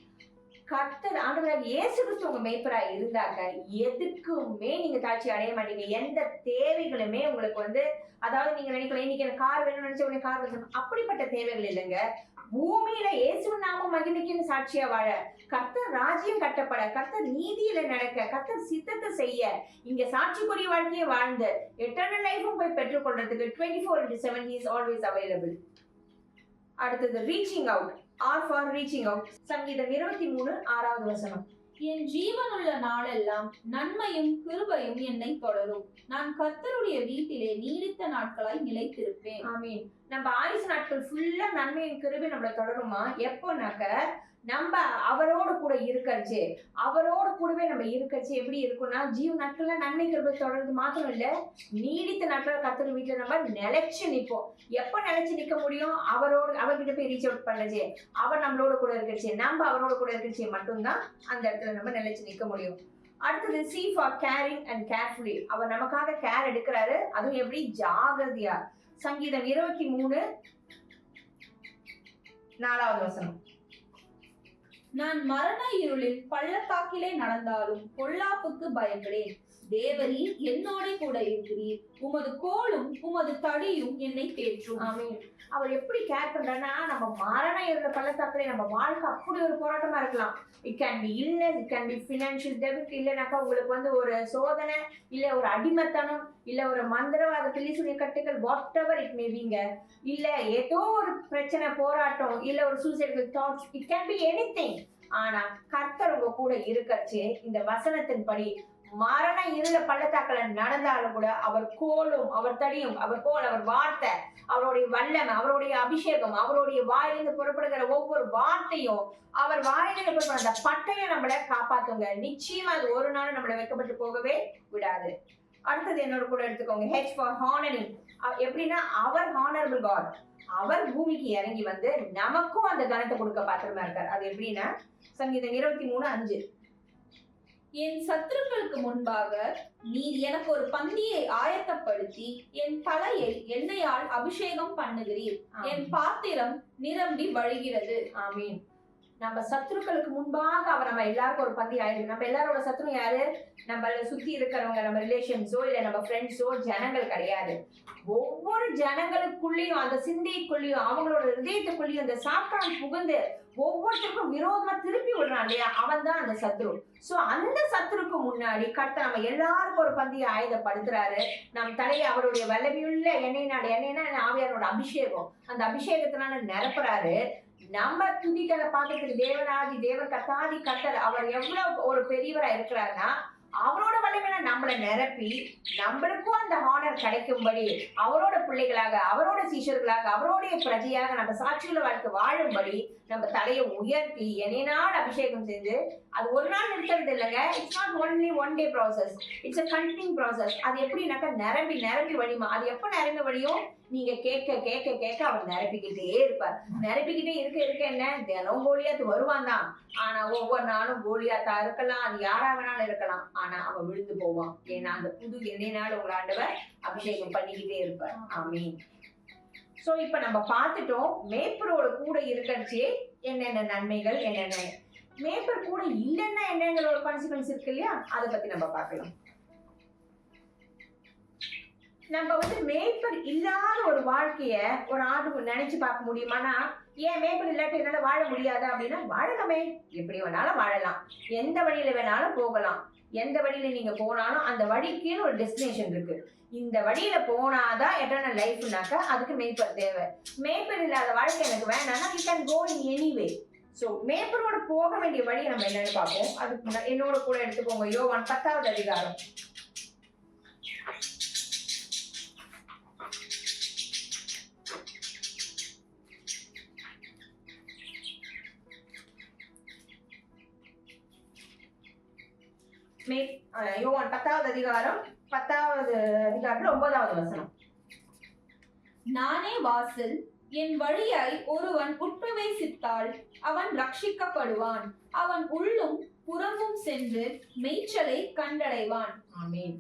கர்த்தர் ஆண்டவராக இயேசு கிறிஸ்து உங்க மேய்ப்பரா இருந்தாக்க எதுக்குமே நீங்க தாழ்ச்சி அடைய மாட்டீங்க. எந்த தேவைகளுமே உங்களுக்கு அதாவது நீங்க நினைக்கலாம் இன்னைக்கு எனக்கு கார் வேணும்னு நினைச்ச உடனே கார் வேணும், அப்படிப்பட்ட தேவைகள் இல்லைங்க. பூமியில இயேசுவின் நாமம் மகிமைக்குன்னு சாட்சியா வாழ, கர்த்தர் ராஜ்யம் கட்டப்பட, கர்த்தர் நீதியில நடக்க, கர்த்தர் சித்தத்தை செய்ய, இங்க சாட்சிக்குரிய வாழ்க்கையை வாழ்ந்து எட்டர்னல் லைஃபும் போய் பெற்றுக்கொள்றதுக்கு 24/7 he is always available. அடுத்தது reaching out, or for reaching out. சங்கீதம் 23:6 என் ஜீவனுள்ள நாளெல்லாம் நன்மையும் கிருபையும் என்னை தொடரும். நான் கர்த்தருடைய வீட்டிலே நீடித்த நாட்களாய் நிலைத்திருப்பேன். ஆமீன். நம்ம ஆயுசு நாட்கள் ஃபுல்லா நன்மையும் கிருபை நம்மள தொடருமா? எப்போனாக்க நம்ம அவரோடு கூட இருக்கச்சு, அவரோடு கூடவே நம்ம இருக்கச்சு எப்படி இருக்கும்னா, ஜீவ நாட்கள்ல நன்மை கிருபை தொடர்றது மாத்திரம் இல்ல, நீடித்த நாட்கள் கர்த்தர் வீட்டுல நம்ம நிலைச்சு நிற்போம். எப்ப நிலைச்சு நிக்க முடியும்? அவர்கிட்ட போய் ரீச் அவுட் பண்ணச்சு, அவர் நம்மளோட கூட இருக்கச்சு, நம்ம அவரோட கூட இருக்கச்சு மட்டும்தான் அந்த இடத்துல நம்ம நிலைச்சு நிக்க முடியும். அடுத்தது C for caring and carefully. அவர் நமக்காக கேர் எடுக்கிறாரு, அதுவும் எப்படி? ஜாகிரதையா. சங்கீதம் 23:4 நான் மரண இருளில் பள்ளத்தாக்கிலே நடந்தாலும் பொல்லாப்புக்கு பயப்படேன். தேவரீர் என்னோட கூட இருக்கிறீர். உமது கோலும் உமது தடியும் என்னை தேற்றும். ஆமீன். அவர் எப்படி கேர் பண்றாருன்னா, நம்ம மரணம் இருந்த பள்ளத்தாக்கிலே நம்ம வாழ்க்கை அப்படி ஒரு போராட்டமா இருக்கலாம். It can B illness, it can B financial debit, இல்லைனாக்கா உங்களுக்கு வந்து ஒரு சோதனை, இல்ல ஒரு அடிமத்தனம், இல்ல ஒரு மந்திரவாத பில்லிசுடைய கட்டுகள், வாட் எவர் இட் மே பீங்க, இல்ல ஏதோ ஒரு பிரச்சனை, போராட்டம், இல்ல ஒரு suicidal thoughts, it can B anything. ஆனா கர்த்தர் உங்க கூட இருக்கச்சு, இந்த வசனத்தின்படி மரண இருள பள்ளத்தாக்கல நடந்தாலும் கூட அவர் கோலும் அவர் தடியும், அவர் கோல், அவர் வார்த்தை, அவருடைய வல்லமை, அவருடைய அபிஷேகம், அவருடைய வாயிலிருந்து புறப்படுகிற ஒவ்வொரு வார்த்தையும், அவர் வாயிலிருந்து புறப்படுற அந்த பட்டையும் நம்மளை காப்பாத்துங்க. நிச்சயமா அது ஒரு நாள் நம்மளை வைக்கப்பட்டு போகவே விடாது. அடுத்தது என்னோட கூட எடுத்துக்கோங்க, ஹெச் ஃபார் ஹானரிங். எப்படின்னா, அவர் ஹானரபிள் காட். அவர் பூமிக்கு இறங்கி வந்து நமக்கும் அந்த கனத்தை கொடுக்க பாத்திரமா இருக்கார். அது எப்படின்னா, சங்கீதம் 23:5 என் சத்துருக்களுக்கு முன்பாக நீர் எனக்கு ஒரு பந்தியை ஆயத்தப்படுத்தி என் தலையை எண்ணெயால் அபிஷேகம் பண்ணுகிறீர். என் பாத்திரம் நிரம்பி வழிகிறது. ஆமீன். நம்ம சத்துருக்களுக்கு முன்பாக அவர் நம்ம எல்லாருக்கும் ஒரு பந்தி ஆயிடுது. நம்ம எல்லாரோட சத்துரு யாரு? நம்மள சுத்தி இருக்கிறவங்க, நம்ம ரிலேஷன்ஸோ இல்ல நம்ம ஃப்ரெண்ட்ஸோ, ஜனங்கள் கிடையாது. ஒவ்வொரு ஜனங்களுக்குள்ளேயும், அந்த சிந்தைக்குள்ளேயும், அவங்களோட இதயத்துக்குள்ளேயும் இந்த சாத்தான் புகுந்து ஒவ்வொருத்தருக்கும் விரோதமா திருப்பி விடுறான் இல்லையா, அவன் தான் அந்த சத்ரு. சோ அந்த சத்ருக்கு முன்னாடி கர்த்தர் நம்ம எல்லாருக்கும் ஒரு பந்தியை ஆயுதப்படுத்துறாரு. நம் தலையை அவருடைய வல்லமையுள்ள எண்ணெய்னா ஆவியாரோட அபிஷேகம், அந்த அபிஷேகத்தினால நிரப்புறாரு. நம்ம துதிகளை பார்க்கறதுக்கு தேவனாதி தேவன் கர்த்தாதி கர்த்தர் அவர் எவ்வளவு ஒரு பெரியவரா இருக்கிறாருன்னா, அவரோட வல்லமையில நம்மளை நிரப்பி நம்மளுக்கும் அந்த ஹானர் கிடைக்கும்படி, அவரோட பிள்ளைகளாக, அவரோட சீஷர்களாக, அவருடைய பிரஜையாக நம்ம சாட்சியுள்ள வாழ்க்கை வாழும்படி நம்ம தலையை உயர்த்தி எண்ணெயினால் அபிஷேகம் செஞ்சு, அது ஒரு நாள் நிறுத்துறது இல்லைங்க. It's not only one day process, it's a continue process. அது எப்படின்னாக்கா நிரம்பி நிரம்பி வழியுமா. அது எப்ப நிரம்பி வழியும்? நீங்க கேட்க கேட்க கேட்க அவர் நிரப்பிக்கிட்டே இருப்பார். நிரப்பிக்கிட்டே இருக்க இருக்க என்ன, தினம் கோலியாத்து வருவான் தான். ஆனா ஒவ்வொரு நாளும் கோலியாத்தா இருக்கலாம், அது யாரா வேணாலும் இருக்கலாம். ஆனா அவன் விழுந்து போவான். ஏன்னா அந்த புது எண்ணெயினால் உங்களை ஆண்டவர் அபிஷேகம் பண்ணிக்கிட்டே இருப்பார். ஆமீன். சோ இப்ப நம்ம பார்த்துட்டோம், மேய்ப்பரோட கூட இருக்கறச்சே என்னென்ன நன்மைகள், என்னென்ன மேய்ப்பர் கூட இல்லைன்னா என்னங்கிற ஒரு கான்சிக்வன்ஸ் இருக்கு இல்லையா, அதை பத்தி நம்ம பார்க்கலாம். நம்ம வந்து மேய்ப்பர் இல்லாத ஒரு வாழ்க்கைய ஒரு ஆடு நினைச்சு பார்க்க முடியுமானா, ஏன் மேய்ப்பர் இல்லாட்டி என்னால வாழ முடியாது அப்படின்னா, வாழலாமே. எப்படி வேணாலும் வாழலாம், எந்த வழியில வேணாலும் போகலாம். எந்த வழியில நீங்க போனாலும் அந்த வழிக்குன்னு ஒரு டெஸ்டினேஷன் இருக்கு. இந்த வழியில போனாதான் எட்டர்னல் லைஃப்னாக்கா அதுக்கு மேய்ப்பர் தேவை. மேய்ப்பர் இல்லாத வாழ்க்கை எனக்கு வேணாம்னா, you can go in anyway. So மேய்ப்பரோட போக வேண்டிய வழி நம்ம என்னன்னு பார்ப்போம். அதுக்கு என்னோட கூட எடுத்துக்கோங்க, யோவான் 10வது அதிகாரம். யோவான் 10வது அதிகாரம் 10வது அதிகாரத்துல 9வது வசனம். நானே வாசல், என் வழியாய் ஒருவன் உட்பிரவேசித்தால் அவன் ரட்சிக்கப்படுவான். அவன் உள்ளும் புறமும் சென்று மேய்ச்சலை கண்டடைவான். ஆமென்.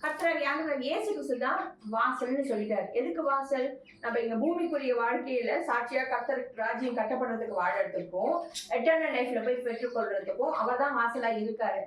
கர்த்தர் ஆண்டவர் இயேசு கிறிஸ்து தான் வாசல்னு சொல்லிட்டார். எதுக்கு வாசல்? நம்ம இங்க பூமிக்குரிய வாழ்க்கையில சாட்சியா கர்த்தர் ராஜ்யம் கட்டப்படுறதுக்கு வாழறதுக்கும், எட்டர்னல் லைஃப்ல போய் பெற்றுக்கொள்றதுக்கும் அவர் தான் வாசலா இருக்காரு.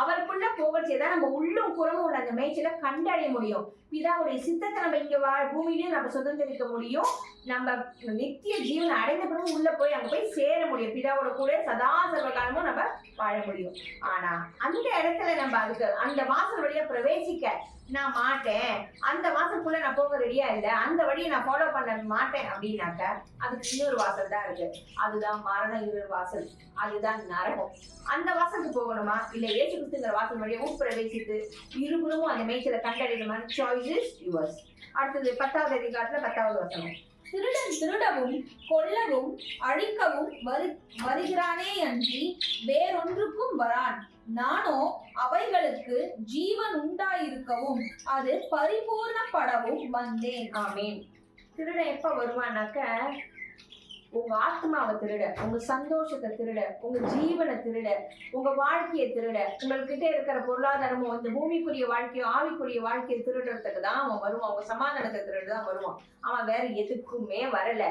அவருக்குள்ள போகிறச்சேதான் நம்ம உள்ளும் புறமும் உள்ள அந்த மேய்ச்சலை கண்டடைய முடியும். பிதாவுடைய சித்தத்தை நம்ம இங்க பூமியிலையும் நம்ம சுதந்திரிக்க முடியும். நம்ம நித்திய ஜீவனை அடைந்த பிறகு உள்ள போய் அங்க போய் சேர முடியும், பிதாவோட கூட சதா சர்வ காலமும் நம்ம வாழ முடியும். ஆனா அந்த இடத்துல நம்ம அதுக்கு அந்த வாசல் வழியா பிரவேசிக்க நான் மாட்டேன், அந்த வாசலுக்குள்ள நான் போக ரெடியா இல்லை, அந்த வழியை நான் ஃபாலோ பண்ண மாட்டேன் அப்படின்னாக்க அதுக்கு இன்னொரு வாசல் தான் இருக்கு. அதுதான் மரண இருள் வாசல், அதுதான் நரகம். அந்த வாசலுக்கு போகணுமா இல்ல இயேசு கிறிஸ்துங்கிற வாசல் வழியா பிரவேசித்து இருபுறமும் அந்த மேய்ச்சலை கண்டறியணுமா? Choice is yours. அடுத்தது 10வது அதிகாரத்துல 10வது வசனம். திருடன் திருடவும் கொல்லவும் அழிக்கவும் வருகிறானே அன்றி வேறொன்றுக்கும் வரான். நானோ அவைகளுக்கு ஜீவன் உண்டாயிருக்கவும் அது பரிபூர்ணப்படவும் வந்தேன். ஆமீன். திருடன் எப்ப வருவானாக்க உங்க ஆத்மாவை திருட, உங்க சந்தோஷத்தை திருட, உங்க ஜீவனை திருட, உங்க வாழ்க்கையை திருட, உங்ககிட்ட இருக்கிற பொருளாதாரமும் இந்த பூமிக்குரிய வாழ்க்கையோ ஆவிக்குரிய வாழ்க்கையை திருடுறதுக்கு தான் அவன் வருவான். உங்க சமாதானத்தை திருடுதான் வருவான். அவன் வேற எதுக்குமே வரல.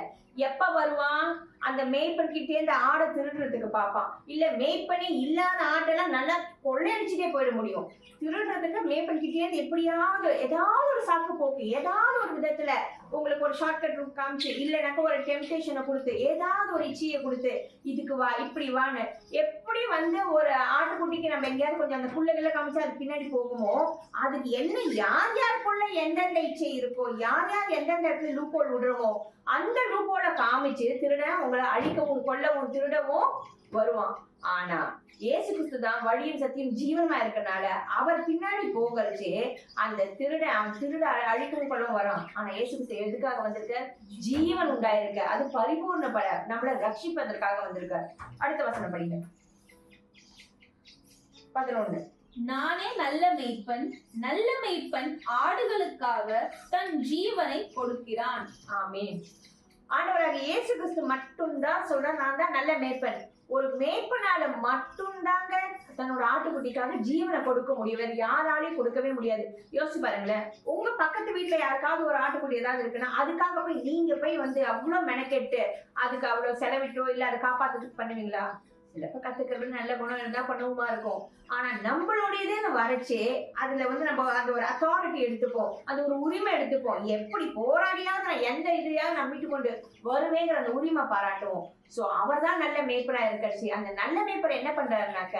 எப்ப வருவான்? அந்த மேய்ப்பன்கிட்டே இருந்து ஆடை திருடுறதுக்கு பார்ப்பான். இல்ல மேய்ப்பனே இல்லாத ஆட்டெல்லாம் நல்லா கொள்ளையடிச்சுட்டே போயிட முடியும். திருடுறதுக்கு மேய்ப்பன்கிட்டே இருந்து எப்படியாவது ஏதாவது ஒரு சாக்கு போக்கு, ஏதாவது ஒரு விதத்துல உங்களுக்கு ஒரு ஷார்ட்கட் ரூட் காமிச்சு, இல்லைனாக்க ஒரு டெம்டேஷனை கொடுத்து, ஏதாவது ஒரு இச்சையை கொடுத்து இதுக்கு வா இப்படி வான்னு, எப்படி வந்து ஒரு ஆட்டுக்குட்டிக்கு நம்ம எங்கேயாவது கொஞ்சம் அந்த புள்ளைகளை காமிச்சு அது பின்னாடி போகுமோ, அதுக்கு என்ன யார் யாருக்குள்ள எந்தெந்த இச்சை இருக்கோ, யார் யார் எந்தெந்த இடத்துல லூப்போல் விடுறோமோ அந்த லூப்போல காமிச்சு திருட உங்களை அழிக்கவும் கொல்லவும் திருடவும் வருவான். ஆனா இயேசு கிறிஸ்து தான் வழியும் சத்தியம் ஜீவனமா இருக்கனால அவர் பின்னாடி போகச்சு அந்த அவன் திருட அழிக்கவும் கொள்ளவும் வரான். ஆனா இயேசு கிறிஸ்து எதுக்காக வந்திருக்க? ஜீவன் உண்டாயிருக்க, அது பரிபூர்ணப்பட நம்மள ரட்சிப்பதற்காக வந்திருக்க. அடுத்த வசனம் படிங்க. 11. நானே நல்ல மேய்ப்பன் ஆடுகளுக்காக தன் ஜீவனை கொடுக்கிறான். ஆமீன். ஆண்டவராக இயேசு கிறிஸ்து மட்டும்தான் சொல்ற, நான் தான் நல்ல மேய்ப்பன். ஒரு மேய்ப்பனால மட்டும்தாங்க தன்னோட ஆட்டுக்குட்டிக்காக ஜீவனை கொடுக்க முடியும், வேற யாராலையும் கொடுக்கவே முடியாது. யோசிச்சு பாருங்களேன், உங்க பக்கத்து வீட்டுல யாருக்காவது ஒரு ஆட்டுக்குட்டி ஏதாவது இருக்குன்னா அதுக்காக போய் நீங்க போய் வந்து அவ்வளவு மெனக்கெட்டு அதுக்கு அவ்வளவு செலவிட்டோ இல்ல அதை காப்பாத்துறதுக்கு பண்ணுவீங்களா? சிலப்ப கத்துக்கிறது நல்ல குணம் இருந்தா பண்ணுவோமா இருக்கும். ஆனா நம்மளுடையதே வரைச்சே அதுல வந்து நம்ம அந்த ஒரு அத்தாரிட்டி எடுத்துப்போம், அது ஒரு உரிமை எடுத்துப்போம். எப்படி போராடியாவது நான் எந்த இதையாவது நம்பிட்டு கொண்டு வருவேங்கிற அந்த உரிமை பாராட்டுவோம். சோ அவர் தான் நல்ல மேய்ப்பரா இருக்கச்சு. அந்த நல்ல மேய்ப்பர் என்ன பண்றாருனாக்க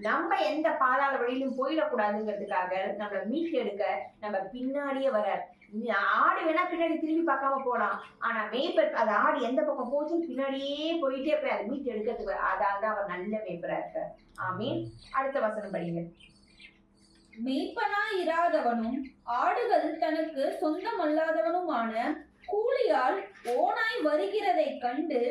நம்ம எந்த பாதாள வழியிலும் போயிடக்கூடாதுங்கிறதுக்காக நம்மளை மீட்டு எடுக்க நம்ம பின்னாடியே வர்றார். ஆடு வேணா பின்னாடி திரும்பி பார்க்காம போலாம், ஆனா மேய்ப்பர் அது ஆடு எந்த பக்கம் போச்சுன்னு பின்னாடியே போயிட்டே போய் அதை மீட்டு எடுக்கிறதுக்கு, அதாவது அவர் நல்ல மேய்ப்பரா இருக்கார். ஆமீன். அடுத்த வசனம் படிங்க. மேய்ப்பனாய் இராதவனும் ஆடுகள் தனக்கு சொந்தமல்லாதவனுமான கூலியால் ஓனாய் வருகிறதை கண்டு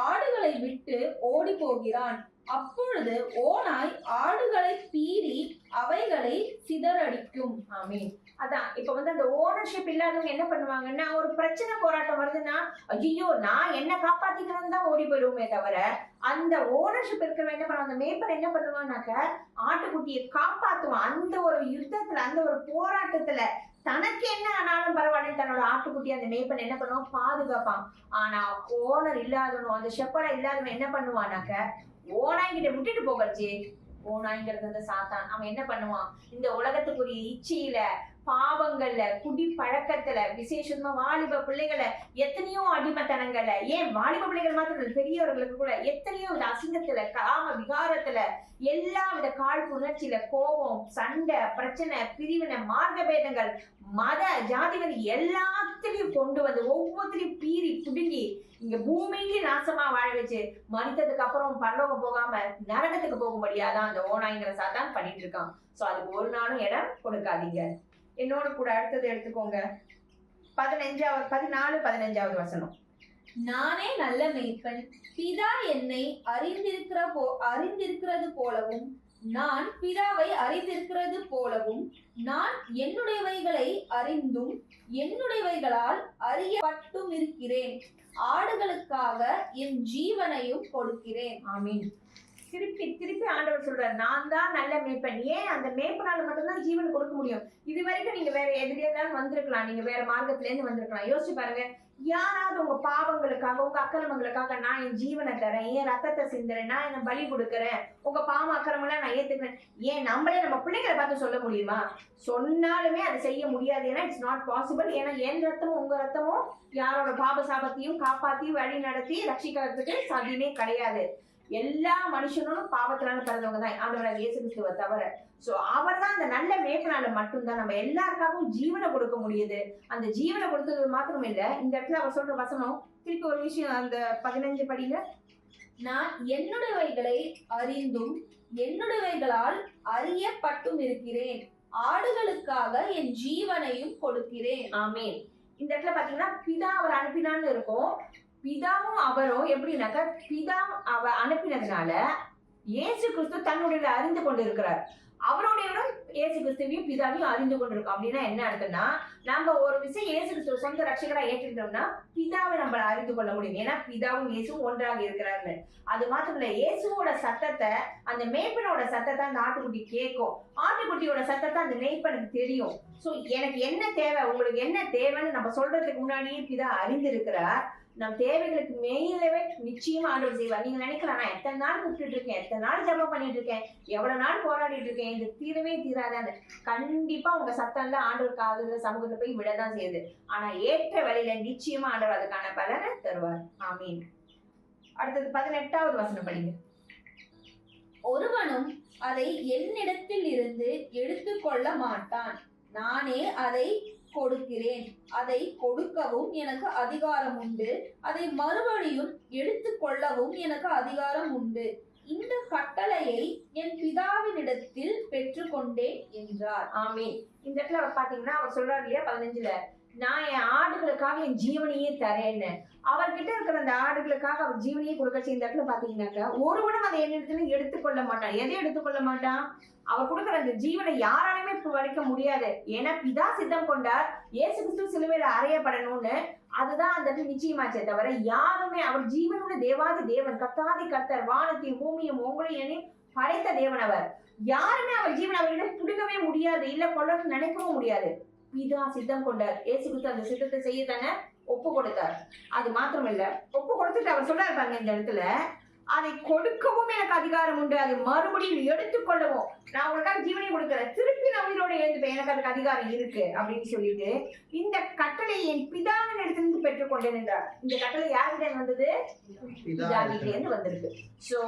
ஆடுகளை விட்டு ஓடி போகிறான். அப்பொழுது ஓனாய் ஆடுகளை பீறி அவைகளை சிதறடிக்கும். ஆமீன். அதான் இப்ப வந்து அந்த ஓனர்ஷிப் இல்லாதவங்க என்ன பண்ணுவாங்கன்னா, ஒரு பிரச்சனை போராட்டம் வருதுன்னா ஐயோ நான் என்ன காப்பாத்திக்கிறேன்னு தான் ஓடி போயிடுவோமே தவிர, அந்த ஓனர்ஷிப் இருக்கிறவங்க என்ன பண்ணுவாங்க, அந்த மேய்ப்பர் என்ன பண்ணுவான்னாக்க ஆட்டுக்குட்டியை காப்பாத்துவான். அந்த ஒரு யுத்தத்துல அந்த ஒரு போராட்டத்துல தனக்கு என்ன ஆனாலும் பரவாயில்ல தன்னோட ஆட்டுக்குட்டி அந்த மேய்ப்பன் என்ன பண்ணுவான், பாதுகாப்பான். ஆனா ஓனர் இல்லாதவனும் அந்த ஷெப்பர்டா இல்லாதவன் என்ன பண்ணுவானாக்க ஓனாய்கிட்ட விட்டுட்டு போகச்சு. ஓனாய்ங்கிறது அந்த சாத்தான். அவன் என்ன பண்ணுவான், இந்த உலகத்துக்குரிய இச்சையில பாவங்கள்ல குடி பழக்கத்துல விசேஷமா வாலிப பிள்ளைகளை எத்தனையோ அடிமைத்தனங்கள்ல, ஏன் வாலிப பிள்ளைகள் மாத்திரம் பெரியவர்களுக்கு கூட எத்தனையோ வித அசிங்கத்துல காம விகாரத்துல எல்லா வித காழ்ப்புணர்ச்சியில கோபம் சண்டை பிரச்சனை பிரிவினை மார்க்க பேதங்கள் மத ஜாதி வந்து எல்லாத்திலையும் கொண்டு வந்து ஒவ்வொருத்திலையும் பீறி புடுங்கி இங்க பூமியிலே நாசமா வாழ வச்சு மனிதத்துக்கு அப்புறம் பரலோகம் போகாம நரகத்துக்கு போகும்படியாதான் அந்த ஓனாய்ங்கிற சாத்தான் பண்ணிட்டு இருக்கான். சோ அதுக்கு ஒரு நாளும் இடம் கொடுக்காதீங்க. என்னோட கூட அடுத்தது எடுத்துக்கோங்க. 14-15 வசனம். நானே நல்ல மேய்ப்பன், பிதா என்னை அறிந்திருக்கிறது போலவும் நான் பிதாவை அறிந்திருக்கிறது போலவும் நான் என்னுடையவைகளை அறிந்தும் என்னுடையவைகளால் அறியப்பட்டும் இருக்கிறேன். ஆடுகளுக்காக என் ஜீவனையும் கொடுக்கிறேன். ஆமீன். திருப்பி திருப்பி ஆண்டவர் சொல்றாரு, நான் தான் நல்ல மேய்ப்பன். ஏன் அந்த மேய்ப்பனால மட்டும்தான் ஜீவன் கொடுக்க முடியும். இது வரைக்கும் நீங்க வேற எதிரியா தான் வந்திருக்கலாம், நீங்க வேற மார்க்கத்துல இருந்து வந்திருக்கலாம். யோசிச்சு பாருங்க, யாராவது உங்க பாவங்களுக்காக, உங்க அக்கிரமங்களுக்காக நான் என் ஜீவனை தரேன், என் ரத்தத்தை சிந்துறேன், நான் என்ன பலி கொடுக்கறேன், உங்க பாவ அக்கிரமெல்லாம் நான் ஏத்துக்கிறேன், ஏன் நம்மளே நம்ம பிள்ளைங்களை பார்த்து சொல்ல முடியுமா? சொன்னாலுமே அதை செய்ய முடியாது. ஏன்னா இட்ஸ் நாட் பாசிபிள். ஏன்னா என் ரத்தமும் உங்க ரத்தமும் யாரோட பாப சாபத்தையும் காப்பாத்தி வழி நடத்தி ரட்சிக்கிறதுக்கு சாத்தியமே கிடையாது. எல்லா மனுஷனும் பாவத்தினால பிறந்தவங்க தான், ஆண்டவராக இயேசு கிறிஸ்துவை தவிர. சோ அவர் தான் அந்த நல்ல மேய்ப்பனால மட்டும்தான் நம்ம எல்லாருக்காகவும் ஜீவனை கொடுக்க முடியுது. அந்த ஜீவனை கொடுத்தது மாத்திரம் இல்ல, இந்த இடத்துல அவர் சொல்ற வசனம் திருப்பி ஒரு விஷயம், அந்த 15 படிங்க. நான் என்னுடையவைகளை அறிந்தும் என்னுடையவைகளால் அறியப்பட்டும் இருக்கிறேன், ஆடுகளுக்காக என் ஜீவனையும் கொடுக்கிறேன். ஆமென். இந்த இடத்துல பாத்தீங்கன்னா பிதா அவர் அனுப்பினான்னு இருக்கும். பிதாவும் அவரும் எப்படின்னாக்கா, பிதா அவ அனுப்பினதுனால இயேசு கிறிஸ்து தன்னுடைய அறிந்து கொண்டு இருக்கிறார். அவருடைய இயேசு கிறிஸ்துவையும் பிதாவையும் அறிந்து கொண்டிருக்கோம். அப்படின்னா என்ன அர்த்தம்னா, நம்ம ஒரு விஷயம் இயேசு கிறிஸ்துவ சொந்த ரட்சகரா ஏற்றுக்கிட்டோம்னா பிதாவை நம்ம அறிந்து கொள்ள முடியும். ஏன்னா பிதாவும் இயேசுவும் ஒன்றாக இருக்கிறாருன்னு. அது மாத்திரம் இல்ல, இயேசுவோட சத்தத்தை, அந்த மேய்ப்பனோட சத்தத்தை அந்த ஆட்டுக்குட்டி கேட்கும். ஆட்டுக்குட்டியோட சத்தத்தை அந்த மேய்ப்பனுக்கு தெரியும். சோ எனக்கு என்ன தேவை, உங்களுக்கு என்ன தேவைன்னு நம்ம சொல்றதுக்கு முன்னாடியே பிதா அறிந்திருக்கிறார். நம் தேவைகளுக்கு மேலவே நிச்சயமா ஆண்டவர் செய்வார். நீங்க நினைக்கலாம், நான் எத்தனை நாள் கூப்பிட்டு இருக்கேன், எத்தனை நாள் ஜெபம் பண்ணிட்டு இருக்கேன், எவ்வளவு நாள் போராடிட்டு இருக்கேன், இது தீரவே தீராதான்னு. கண்டிப்பா உங்க சத்தம்ல ஆண்டவர் காதுல சமூகத்துல போய் விடதான் செய்யுது. ஆனா ஏற்ற வேலையில நிச்சயமா ஆண்டவர் அதுக்கான பலனை தருவார். ஆமீன். அடுத்தது 18வது வசனம் படிங்க. ஒருவனும் அதை என்னிடத்தில் இருந்து எடுத்துக்கொள்ள மாட்டான், நானே அதை கொடுக்கிறேன், அதை கொடுக்கவும் எனக்கு அதிகாரம் உண்டு, அதை மறுபடியும் எடுத்துக்கொள்ளவும் எனக்கு அதிகாரம் உண்டு, இந்த கட்டளையை என் பிதாவினிடத்தில் பெற்றுக்கொண்டேன் என்றார். ஆமீன். இந்த இடத்துல அவர் பாத்தீங்கன்னா அவர் சொல்றாரு இல்லையா 15ல, நான் என் ஆடுகளுக்காக என் ஜீவனையே தரேன்னு. அவர்கிட்ட இருக்கிற அந்த ஆடுகளுக்காக அவர் ஜீவனையே கொடுக்கச்சு. இந்த இடத்துல பாத்தீங்கன்னாக்கா ஒருவனும் அதை என்னிடத்துல எடுத்துக்கொள்ள மாட்டான். எதை எடுத்துக்கொள்ள மாட்டான்? அவர் கொடுக்குற அந்த ஜீவனை யாராலுமே வலிக்க முடியாது. ஏன்னா பிதா சித்தம் கொண்டார் இயேசு கிறிஸ்து சிலுவையில அறையப்படணும்னு. அதுதான் அந்த நிச்சயமாச்சே தவிர யாருமே, அவர் ஜீவனுள்ள தேவாதி தேவன், கர்த்தாதி கர்த்தர், வானத்தையும் பூமியும் உங்களையும் படைத்த தேவன் அவர். யாருமே அவர் ஜீவன் அவரிடம் புடுங்கவே முடியாது, இல்ல கொள்ளணும்னு நினைக்கவும் முடியாது. பிதா சித்தம் கொண்டார், இயேசு கிறிஸ்து அந்த சித்தத்தை செய்ய தானே ஒப்பு கொடுத்தார். அது மாத்திரம் இல்ல, ஒப்பு கொடுத்துட்டு அவர் சொல்றாரு பாருங்க இந்த இடத்துல, அதை கொடுக்கவும் எனக்கு அதிகாரம் உண்டு, அதை மறுபடியும் எடுத்துக்கொள்ளவும். நான் உங்களுக்காக ஜீவனை கொடுக்கிறேன், திருப்பி நான் உயிரோட எழுந்துப்பேன், எனக்கு அதுக்கு அதிகாரம் இருக்கு அப்படின்னு சொல்லிட்டு இந்த கட்டளை என் பிதாவின் இடத்திலிருந்து பெற்றுக்கொண்டேன் என்றார். இந்த கட்டளை யார்கிட்ட வந்தது? பிதாவிட்ட இருந்து வந்திருக்கு. சோ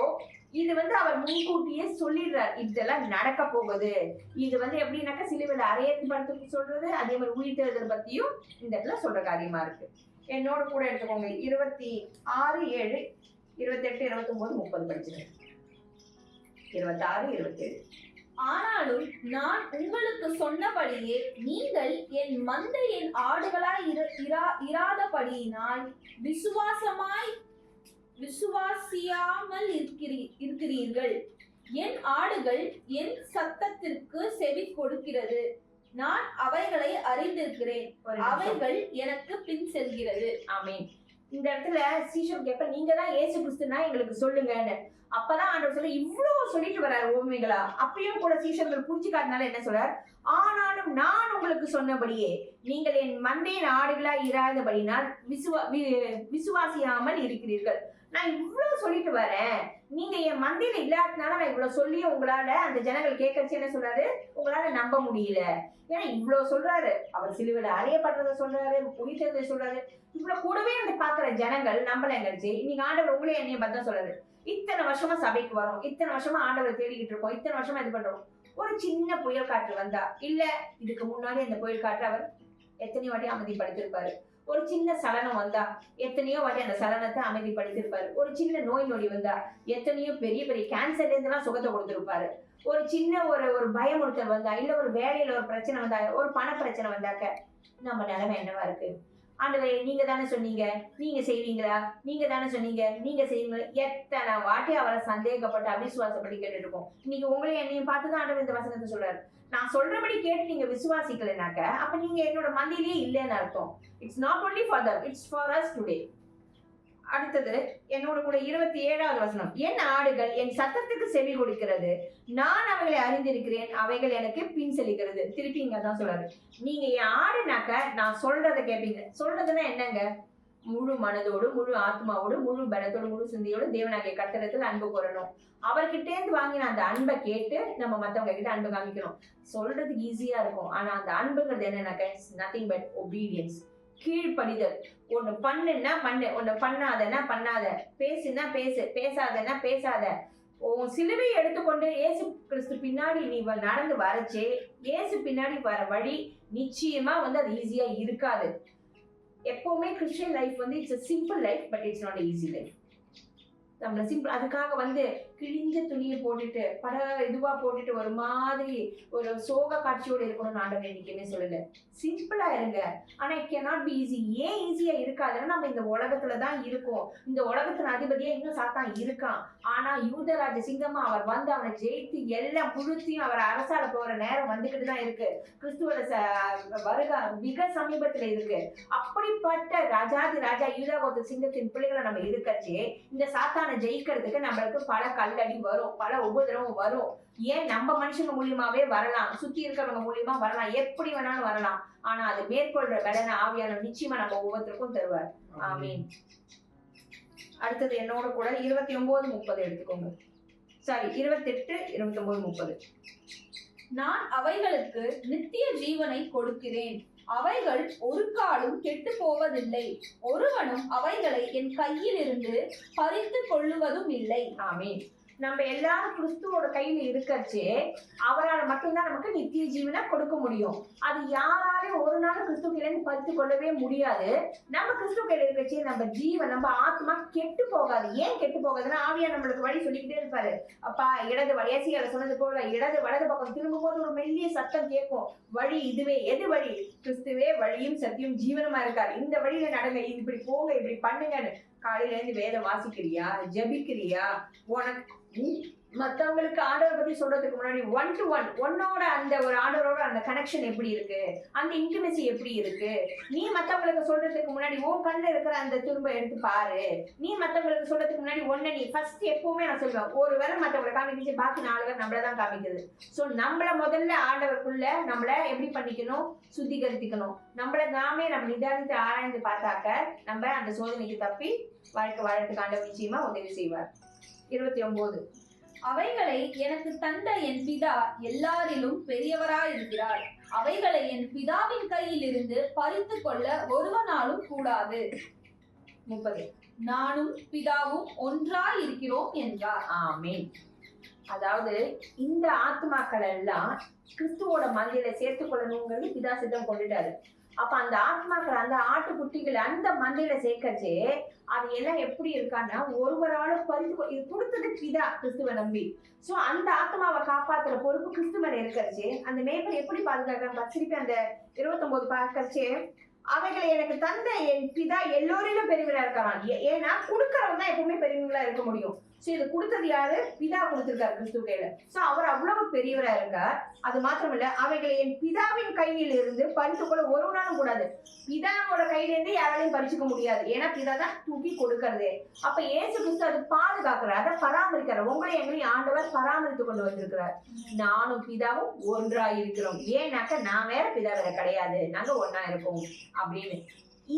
இது அவர் முன்கூட்டியே சொல்லிடுறார், இதெல்லாம் நடக்க போகுது. இது எப்படின்னாக்கா சிலுவையில அறையப்படுத்துக்கு சொல்றது, அதே மாதிரி உயிர்த்தெழுதல் பத்தியும் இந்த இடத்துல சொல்ற காரியமா இருக்கு. என்னோட கூட எடுத்துக்கோங்க 26, 7, 28, 29, 30 படிச்சிருக்கேன். 26, 27. ஆனாலும் நான் உங்களுக்கு சொன்னபடியே நீங்கள் என் மந்தையின் ஆடுகளாய் இராதபடியினால் விசுவாசியாமல் இருக்கிறீர்கள். என் ஆடுகள் என் சத்தத்திற்கு செவி கொடுக்கிறது, நான் அவைகளை அறிந்திருக்கிறேன், அவைகள் எனக்கு பின் செல்கிறது. ஆமென். இந்த இடத்துல சீஷர் கேட்ப, நீங்க தான் இயேசு கிறிஸ்துனா எங்களுக்கு சொல்லுங்கன்னு. அப்பதான் ஆண்டவர் சொல்ல இவ்வளவு சொல்லிட்டு வர்றாரு உண்மைகளா. அப்பயும் கூட சீஷர்கள் புரிஞ்சுக்காதனால என்ன சொல்றார்? ஆனாலும் நான் உங்களுக்கு சொன்னபடியே நீங்கள் என் மந்தையின் ஆடுகளா இராதபடினால் விசுவாசியாமல் இருக்கிறீர்கள். நான் இவ்வளவு சொல்லிட்டு வரேன், நீங்க என் மந்தையில இல்லாதனால நான் இவ்வளவு சொல்லியும் உங்களால அந்த ஜனங்கள் கேட்கறச்சு என்ன சொல்றாரு, உங்களால நம்ப முடியல. ஏன்னா இவ்வளவு சொல்றாரு, அவர் சிலுவையில அறையப்படுறத சொல்றாரு, உயிர்த்தெழுதலை சொல்றாரு, இவ்வளவு கூடவே பாக்குற ஜனங்கள் நம்பலங்கடிச்சு. இன்னைக்கு ஆண்டவர் உங்களே என்னைய பார்த்தா சொல்றாரு, இத்தனை வருஷமா சபைக்கு வரும், இத்தனை வருஷமா ஆண்டவரை தேடிக்கிட்டு இருக்கோம், இத்தனை வருஷமா இது பண்றோம், ஒரு சின்ன புயல் காற்று வந்தா, இல்ல இதுக்கு முன்னாடி அந்த புயல் காற்று அவர் எத்தனையோ வாட்டி அமைதிப்படுத்திருப்பாரு. ஒரு சின்ன சலனம் வந்தா எத்தனையோ வாட்டி அந்த சலனத்தை அமைதிப்படுத்திருப்பாரு. ஒரு சின்ன நோய் நொடி வந்தா எத்தனையோ பெரிய பெரிய கேன்சர்ல இருந்து எல்லாம் சுகத்தை கொடுத்திருப்பாரு. ஒரு சின்ன ஒரு பயமுறுத்தல் வந்தா, இல்ல ஒரு வேலையில ஒரு பிரச்சனை வந்தா, ஒரு பண பிரச்சனை வந்தாக்க நம்ம நிலைமை என்னவா இருக்கு? ஆண்டவரே நீங்க தானே சொன்னீங்க, நீங்க செய்வீங்களா, நீங்க தானே சொன்னீங்க, நீங்க செய்வீங்களா, எத்தனை வாட்டி அவரை சந்தேகப்பட்டு அவிசுவாசப்படி கேட்டுட்டு இருக்கோம். இன்னைக்கு உங்களையும் என்னையும் பார்த்துதான் ஆண்டவர் இந்த வசனத்தை சொல்றாரு. நான் சொல்றபடி கேட்டு நீங்க விசுவாசிக்கலைனாக்க அப்ப நீங்க என்னோட மந்தியிலேயே இல்லைன்னு அர்த்தம். It's not only for them, it's for us today. அடுத்தது என்னோட கூட 27வது வசனம், என் ஆடுகள் என் சத்தத்துக்கு செவி கொடுக்கிறது, நான் அவைகளை அறிந்திருக்கிறேன், அவைகள் எனக்கு பின் செல்கிறது. திருப்பி இங்க தான் சொல்றாரு, நீங்க என் ஆடுனாக்க நான் சொல்றதை கேட்பீங்க. சொல்றதுன்னா என்னங்க? முழு மனதோடு, முழு ஆத்மாவோடு, முழு பலத்தோடு, முழு சிந்தையோடு தேவனாகிய கர்த்தரிடத்தில் அன்பு கூறணும். அவர்கிட்ட இருந்து வாங்கின அந்த அன்பை கேட்டு நம்ம மத்தவங்க கிட்ட அன்பு காமிக்கணும். சொல்றதுக்கு ஈஸியா இருக்கும், ஆனா அந்த அன்புங்கிறது என்னன்னாக்க நத்திங் பட் ஒபீடியன்ஸ், கீழ்ப்படிதல். ஒண்ணு பண்ணுன்னா பண்ணு, ஒண்ணு பண்ணாதன்னா பண்ணாத, பேசுனா பேசு, பேசாதன்னா பேசாத. உன் சிலுவை எடுத்துக்கொண்டு இயேசு கிறிஸ்து பின்னாடி நீ நடந்து வரச்சே, இயேசு பின்னாடி வர வழி நிச்சயமா அது ஈஸியா இருக்காது. எப்பவுமே Christian life it's simple life, but it's not easy life. நம்மள சிம்பிள் அதுக்காக கிழிஞ்ச துணியை போட்டுட்டு இதுவா போட்டுட்டு ஒரு மாதிரி ஒரு சோக காட்சியோட இருக்கணும்னு ஆண்டவர் என்னைக்குமே சொல்லல. சிம்பிளா இருங்க. ஆனா இட் கேனாட் பி ஈஸி. ஏன் ஈஸியா இருக்காதுன்னா நம்ம இந்த உலகத்துலதான் இருக்கோம். இந்த உலகத்தின் அதிபதியா இன்னும் சாத்தான் இருக்கான். ஆனா யூதராஜ சிங்கமா அவர் அவனை ஜெயித்து எல்லாம் புழுத்தியும் அவர் அரசால போற நேரம் வந்துகிட்டு தான் இருக்கு. கிறிஸ்துவோட வருகை மிக சமீபத்துல இருக்கு. அப்படிப்பட்ட ராஜாதி ராஜா யூதாகோத்த சிங்கத்தின் பிள்ளைகளை நம்ம இருக்கச்சே இந்த சாத்தான ஜெயிக்கிறதுக்கு நம்மளுக்கு பல கல்லடி வரும், பல உபதிரவம் வரும். ஏன் நம்ம மனுஷங்க மூலியமாவே வரலாம், சுத்தி இருக்கிறவங்க மூலியமா வரலாம், எப்படி வேணாலும் வரலாம். ஆனா அது மேற்கொள்ற பலனை ஆவியான நிச்சயமா நம்ம ஒவ்வொருத்தருக்கும் தருவார். ஆமீன். அடுத்தது என்னோட கூட 29:30 எடுத்துக்கோங்க. சாரி 28, 29, 30. நான் அவைகளுக்கு நித்திய ஜீவனை கொடுக்கிறேன், அவைகள் ஒரு காலும் கெட்டு போவதில்லை, ஒருவனும் அவைகளை என் கையில் இருந்து பறித்து கொள்ளுவதும் இல்லை. ஆமீன். நம்ம எல்லாரும் கிறிஸ்துவோட கையில இருக்கச்சே அவரால் மட்டும்தான் நமக்கு நித்திய ஜீவனை கொடுக்க முடியும். அது யாராலையும் ஒரு நாள் கிறிஸ்து கையில இருந்து பறித்து கொள்ளவே முடியாது. நம்ம கிறிஸ்து கையில இருக்கச்சே நம்ம ஜீவன், நம்ம ஆத்மா கெட்டு போகாது. ஏன் கெட்டு போகாதுன்னா ஆவியா நம்மளுக்கு வழி சொல்லிக்கிட்டே இருப்பாரு. அப்பா இடது ஏசியால சொன்னது போல இடது வலது பக்கம் திரும்பும் போது ஒரு மெல்லிய சத்தம் கேட்கும், வழி இதுவே. எது வழி? கிறிஸ்துவே வழியும் சத்தியம் ஜீவனமா இருக்காரு. இந்த வழியில நடங்க, இப்படி போங்க, இப்படி பண்ணுங்கன்னு. காலையில இருந்து வேதம் வாசிக்கிறியா, ஜபிக்கிறியா? உனக்கு மத்தவங்களுக்கு ஆண்டவரை பத்தி சொல்றதுக்கு முன்னாடி 1 to 1 உன்னோட அந்த ஒரு ஆண்டவரோட அந்த கனெக்ஷன் எப்படி இருக்கு, அந்த இன்டிமெசி எப்படி இருக்கு? நீ மத்தவங்களுக்கு சொல்றதுக்கு முன்னாடி உன் கண்ணுல இருக்கிற அந்த துரும்ப எடுத்து பாரு. நீ மத்தவங்களுக்கு சொல்றதுக்கு முன்னாடி ஒன்ன நீ ஃபர்ஸ்ட் எப்பவுமே நான் சொல்லுவேன், ஒரு வேளை மத்தவங்களை காமிக்கிச்சு, பாக்கி 4 பேர் நம்மளதான் காமிக்குது. சோ நம்மள முதல்ல ஆண்டவருக்குள்ள நம்மள எப்படி பண்ணிக்கணும், சுத்திகரித்துக்கணும். நம்மள நாமே நம்ம நிதானித்து ஆராய்ந்து பார்த்தாக்க நம்ம அந்த சோதனைக்கு தப்பி வாழ்க்கை வாழறதுக்கு ஆண்டவர் நிச்சயமா உதவி செய்வார். 29. அவைகளை எனக்கு தந்த என் பிதா எல்லாரிலும் பெரியவராயிருக்கிறார், அவைகளை என் பிதாவின் கையில் இருந்து பறித்து கொள்ள ஒருவனாலும் கூடாது. 30. நானும் பிதாவும் ஒன்றாய் இருக்கிறோம் என்றார். ஆமென். அதாவது இந்த ஆத்மாக்கள் எல்லாம் கிறிஸ்துவோட மந்தையில சேர்த்துக் கொள்ளணுங்கிறது பிதா சித்தம் கொண்டுட்டாரு. அப்ப அந்த ஆத்மாக்கள், அந்த ஆட்டுக்குட்டிகளை அந்த மந்தையில சேர்க்கச்சே அது எல்லாம் எப்படி இருக்கான்னா ஒருவரால பறித்து இது கொடுத்தது பிதா கிறிஸ்துவ நம்பி. சோ அந்த ஆத்மாவை காப்பாத்துற பொறுப்பு கிறிஸ்துவன் இருக்கச்சு. அந்த மேய்ப்பர் எப்படி பாதுகாக்கிறாங்க திருப்பி அந்த 29 பார்க்கச்சே, அவைகளை எனக்கு தந்த என் பிதா எல்லோரிலும் பெரியவரா இருக்காராம். ஏன்னா கொடுக்கறவங்க தான் எப்பவுமே பெரியவங்களா இருக்க முடியும். சோ இது கொடுத்தது யாரு? பிதா கொடுத்திருக்காரு கிறிஸ்துவ கையில. சோ அவர் அவ்வளவு பெரியவரா இருக்கார். அது மாத்திரமில்ல, அவைகளை என் பிதாவின் கையில் இருந்து பறித்து கொள்ள ஒருவனாலும் கூடாது. பிதாவோட கையில இருந்து யாராலையும் பறிச்சுக்க முடியாது. ஏன்னா பிதா தான் தூக்கி கொடுக்கறதே. அப்ப இயேசு கிறிஸ்து அது பாதுகாக்கிறார், அதை பராமரிக்கிறார். உங்களை எங்களையும் ஆண்டவர் பராமரித்து கொண்டு வந்திருக்கிறார். நானும் பிதாவும் ஒன்றாயிருக்கிறோம். ஏன்னாக்க நான் வேற பிதா வேற கிடையாது, நாங்க ஒன்னா இருக்கோம் அப்படின்னு.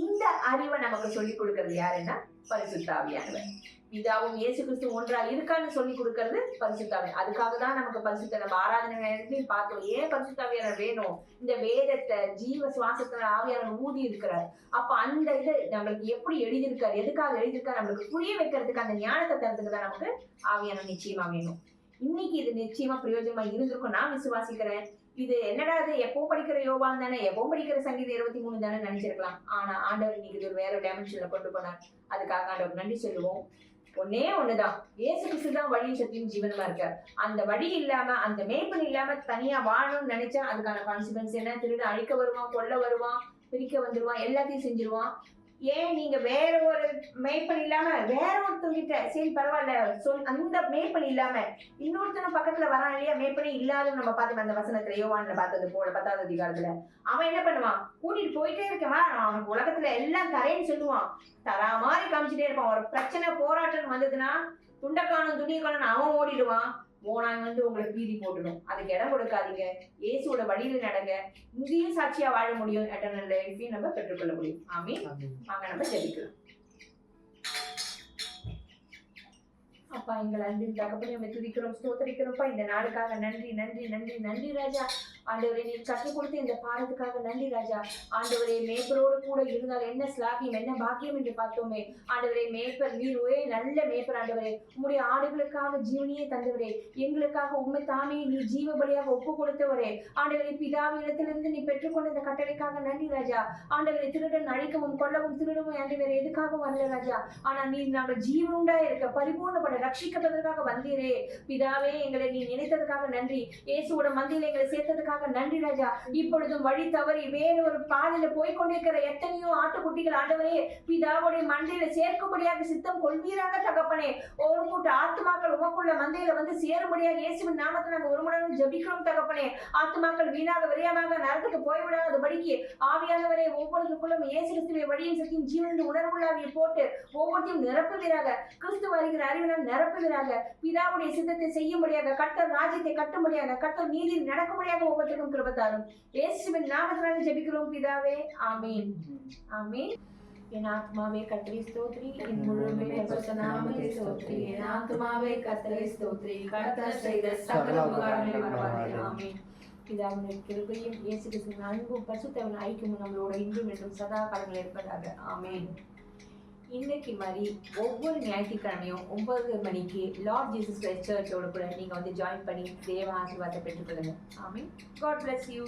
இந்த அறிவை நமக்கு சொல்லிக் கொடுக்கறது யாருன்னா பரிசுத்த ஆவியானவர். பிதாவும் இயேசு கிறிஸ்து ஒன்றா இருக்கான்னு சொல்லி கொடுக்கறது பரிசுத்தாவி. அதுக்காக தான் நமக்கு பரிசுத்த நம்ம ஆராதனை நேரத்திலையும் பார்த்தோம். ஏன் பரிசுத்தாவியானவர் வேணும்? இந்த வேதத்தை ஜீவ சுவாசத்துல ஆவியானவர் ஊதி இருக்கிறார். அப்ப அந்த இது நம்மளுக்கு எப்படி எழுதியிருக்காரு, எதுக்காக எழுதியிருக்காரு நம்மளுக்கு புரிய வைக்கிறதுக்கு, அந்த ஞானத்தை தரத்துக்கு தான் நமக்கு ஆவியானவர் நிச்சயமா வேணும். இன்னைக்கு இது நிச்சயமா பிரயோஜனமா இருந்திருக்கும் நான் விசுவாசிக்கிறேன். இது என்னடா இது எப்பவும் படிக்கிற யோவான் தானே, எப்பவும் படிக்கிற சங்கீதம் 23 தானே நினைச்சிருக்கலாம். ஆனா ஆண்டவர் இன்னைக்கு இது ஒரு வேற டைமென்ஷன்ல கொண்டு போனார். அதுக்காக ஆண்டவர் நன்றி சொல்லுவோம். ஒன்னே ஒண்ணுதான், இயேசு கிறிஸ்து தான் வழியும் சத்தியம் ஜீவனமா இருக்கார். அந்த வழி இல்லாம, அந்த மேய்ப்பன் இல்லாம தனியா வாழணும்னு நினைச்சா அதுக்கான கான்சிக்வன்ஸ் என்ன? திருட அழிக்க வருவான், கொல்ல வருவான், பிரிக்க வந்துருவான், எல்லாத்தையும் செஞ்சிருவான். ஏன் நீங்க வேற ஒரு மேய்ப்பன் இல்லாம வேற ஒருத்தவங்கிட்ட சரி பரவாயில்ல அந்த மேய்ப்பன் இல்லாம இன்னொருத்தனும் பக்கத்துல வரான் இல்லையா, மேய்ப்பனே இல்லாதுன்னு நம்ம பார்த்தோம் அந்த வசனத்துல யோவான்ல பார்த்தது போல 10வது அதிகாரத்துல. அவன் என்ன பண்ணுவான்? கூட்டிட்டு போயிட்டே இருக்கவன் அவனுக்கு உலகத்துல எல்லாம் தரேன்னு சொல்லுவான், தரா மாதிரி காமிச்சுட்டே இருப்பான். ஒரு பிரச்சனை போராட்டம் வந்ததுன்னா துண்டக்கானும் துணியக்கானும் அவன் ஓடிடுவான். ஓனாய் வந்து உங்களை பீதி போட்டுடும். அதுக்கு இடம் கொடுக்காதீங்க. இயேசுவோட வழியில நடங்க. இங்கேயும் சாட்சியா வாழ முடியும். எட்டர்னல் லைஃபையும் நம்ம பெற்றுக்கொள்ள முடியும். ஆமீன். வாங்க நம்ம ஜெபிக்கலாம். அப்பா, எங்கள் அன்பின் தகப்பனே, நம்ம துதிக்கிறோம், ஸ்தோத்திரிக்கிறோம்ப்பா. இந்த நாளுக்காக நன்றி நன்றி நன்றி நன்றி ராஜா. ஆண்டவரே, நீர் கற்றுக் கொடுத்த இந்த பாடத்துக்காக நன்றி ராஜா. ஆண்டவரே, மேய்ப்பரோடு கூட இருந்தால் என்ன ஸ்லாகியம், என்ன பாக்கியம் என்று பார்த்தோமே. ஆண்டவரே, மேய்ப்பர் நீர் ஒரே நல்ல மேய்ப்பர். ஆண்டவரே, உம்முடைய ஆடுகளுக்காக ஜீவனையே தந்தவரே, எங்களுக்காக உண்மை தானே நீ ஜீவபலியாக ஒப்பு கொடுத்தவரே. ஆண்டவரே, பிதாவிடத்திலிருந்து நீ பெற்றுக்கொண்ட இந்த கட்டளைக்காக நன்றி ராஜா. ஆண்டவரே, திருடன் அழிக்கவும் கொல்லவும் திருடவும் ஆண்டவரே எதுக்காக வரல ராஜா. ஆனா நீ நாங்கள் ஜீவனுண்டா இருக்க பரிபூர்ணப்பட ரட்சிக்கப்பட்டதற்காக வந்தீரே. பிதாவே, எங்களை நீ நினைத்ததுக்காக நன்றி. இயேசுவோட மந்தியில எங்களை சேர்த்ததுக்காக நன்றி ராஜா. இப்பொழுதும் வழி தவறி வேறு ஒரு பாதையில போய்கொண்டிருக்கிற எத்தனையோ ஆட்டுக்குட்டிகள் ஆண்டவரே பிதாவுடைய மண்டையில சேர்க்கும்படியாக சித்தம் கொள்வீராக தகப்பனே. ஒரு கூட்ட ஆத்மாக்கள் உமக்குள்ள மந்தையில வந்து சேரும்படியாக இயேசுவின் நாமத்தில் நாங்கள் ஒரு முறை ஜெபிக்கிறோம் தகப்பனே. ஆத்மாக்கள் வீணாக விரையமாக நரகத்துக்கு போய்விடாதபடிக்கு ஆவியானவரே ஒவ்வொருக்குள்ளும் இயேசு கிறிஸ்துவின் வழியின் சக்தியும் ஜீவனின் உணர்வுள்ளாவியை போட்டு ஒவ்வொருத்தையும் நிரப்புவீராக. கிறிஸ்து வருகிற அறிவினால் நிரப்புவீராக. பிதாவுடைய சித்தத்தை செய்யும்படியாக, கர்த்தர் ராஜ்யத்தை கட்டும்படியாக, கர்த்தர் நீதி நடக்கும்படியாக ஒவ்வொருத்தருக்கும் கிருபை தாரும். இயேசுவின் நாமத்தினால ஜெபிக்கிறோம் பிதாவே. ஆமீன். ஆமீன். என் ஆத்மாவே கர்த்தரை ஸ்தோத்திரி, என் முழுமே பரிசுத்த நாமத்தை ஸ்தோத்திரி. என் ஆத்மாவே கர்த்தரை ஸ்தோத்திரி, கர்த்தர் செய்த சகல உபகாரங்களை மறவாதே. ஆமீன். பிதாவின் கிருபையும் இயேசு கிறிஸ்துவின் அன்பும் பரிசுத்தவின் ஐக்கியமும் நம்மளோட இன்றும் என்றும் சதா காலங்கள் இருப்பதாக. ஆமீன். இன்னைக்கு மாதிரி ஒவ்வொரு ஞாயிற்றுக்கிழமையும் 9 மணிக்கு லார்ட் ஜீசஸ் கிரைஸ்ட் சர்ச்சோட கூட நீங்க வந்து ஜாயின் பண்ணி தேவ ஆசீர்வாதத்தை பெற்றுக்கொள்ளுங்க. ஆமீன். God bless you.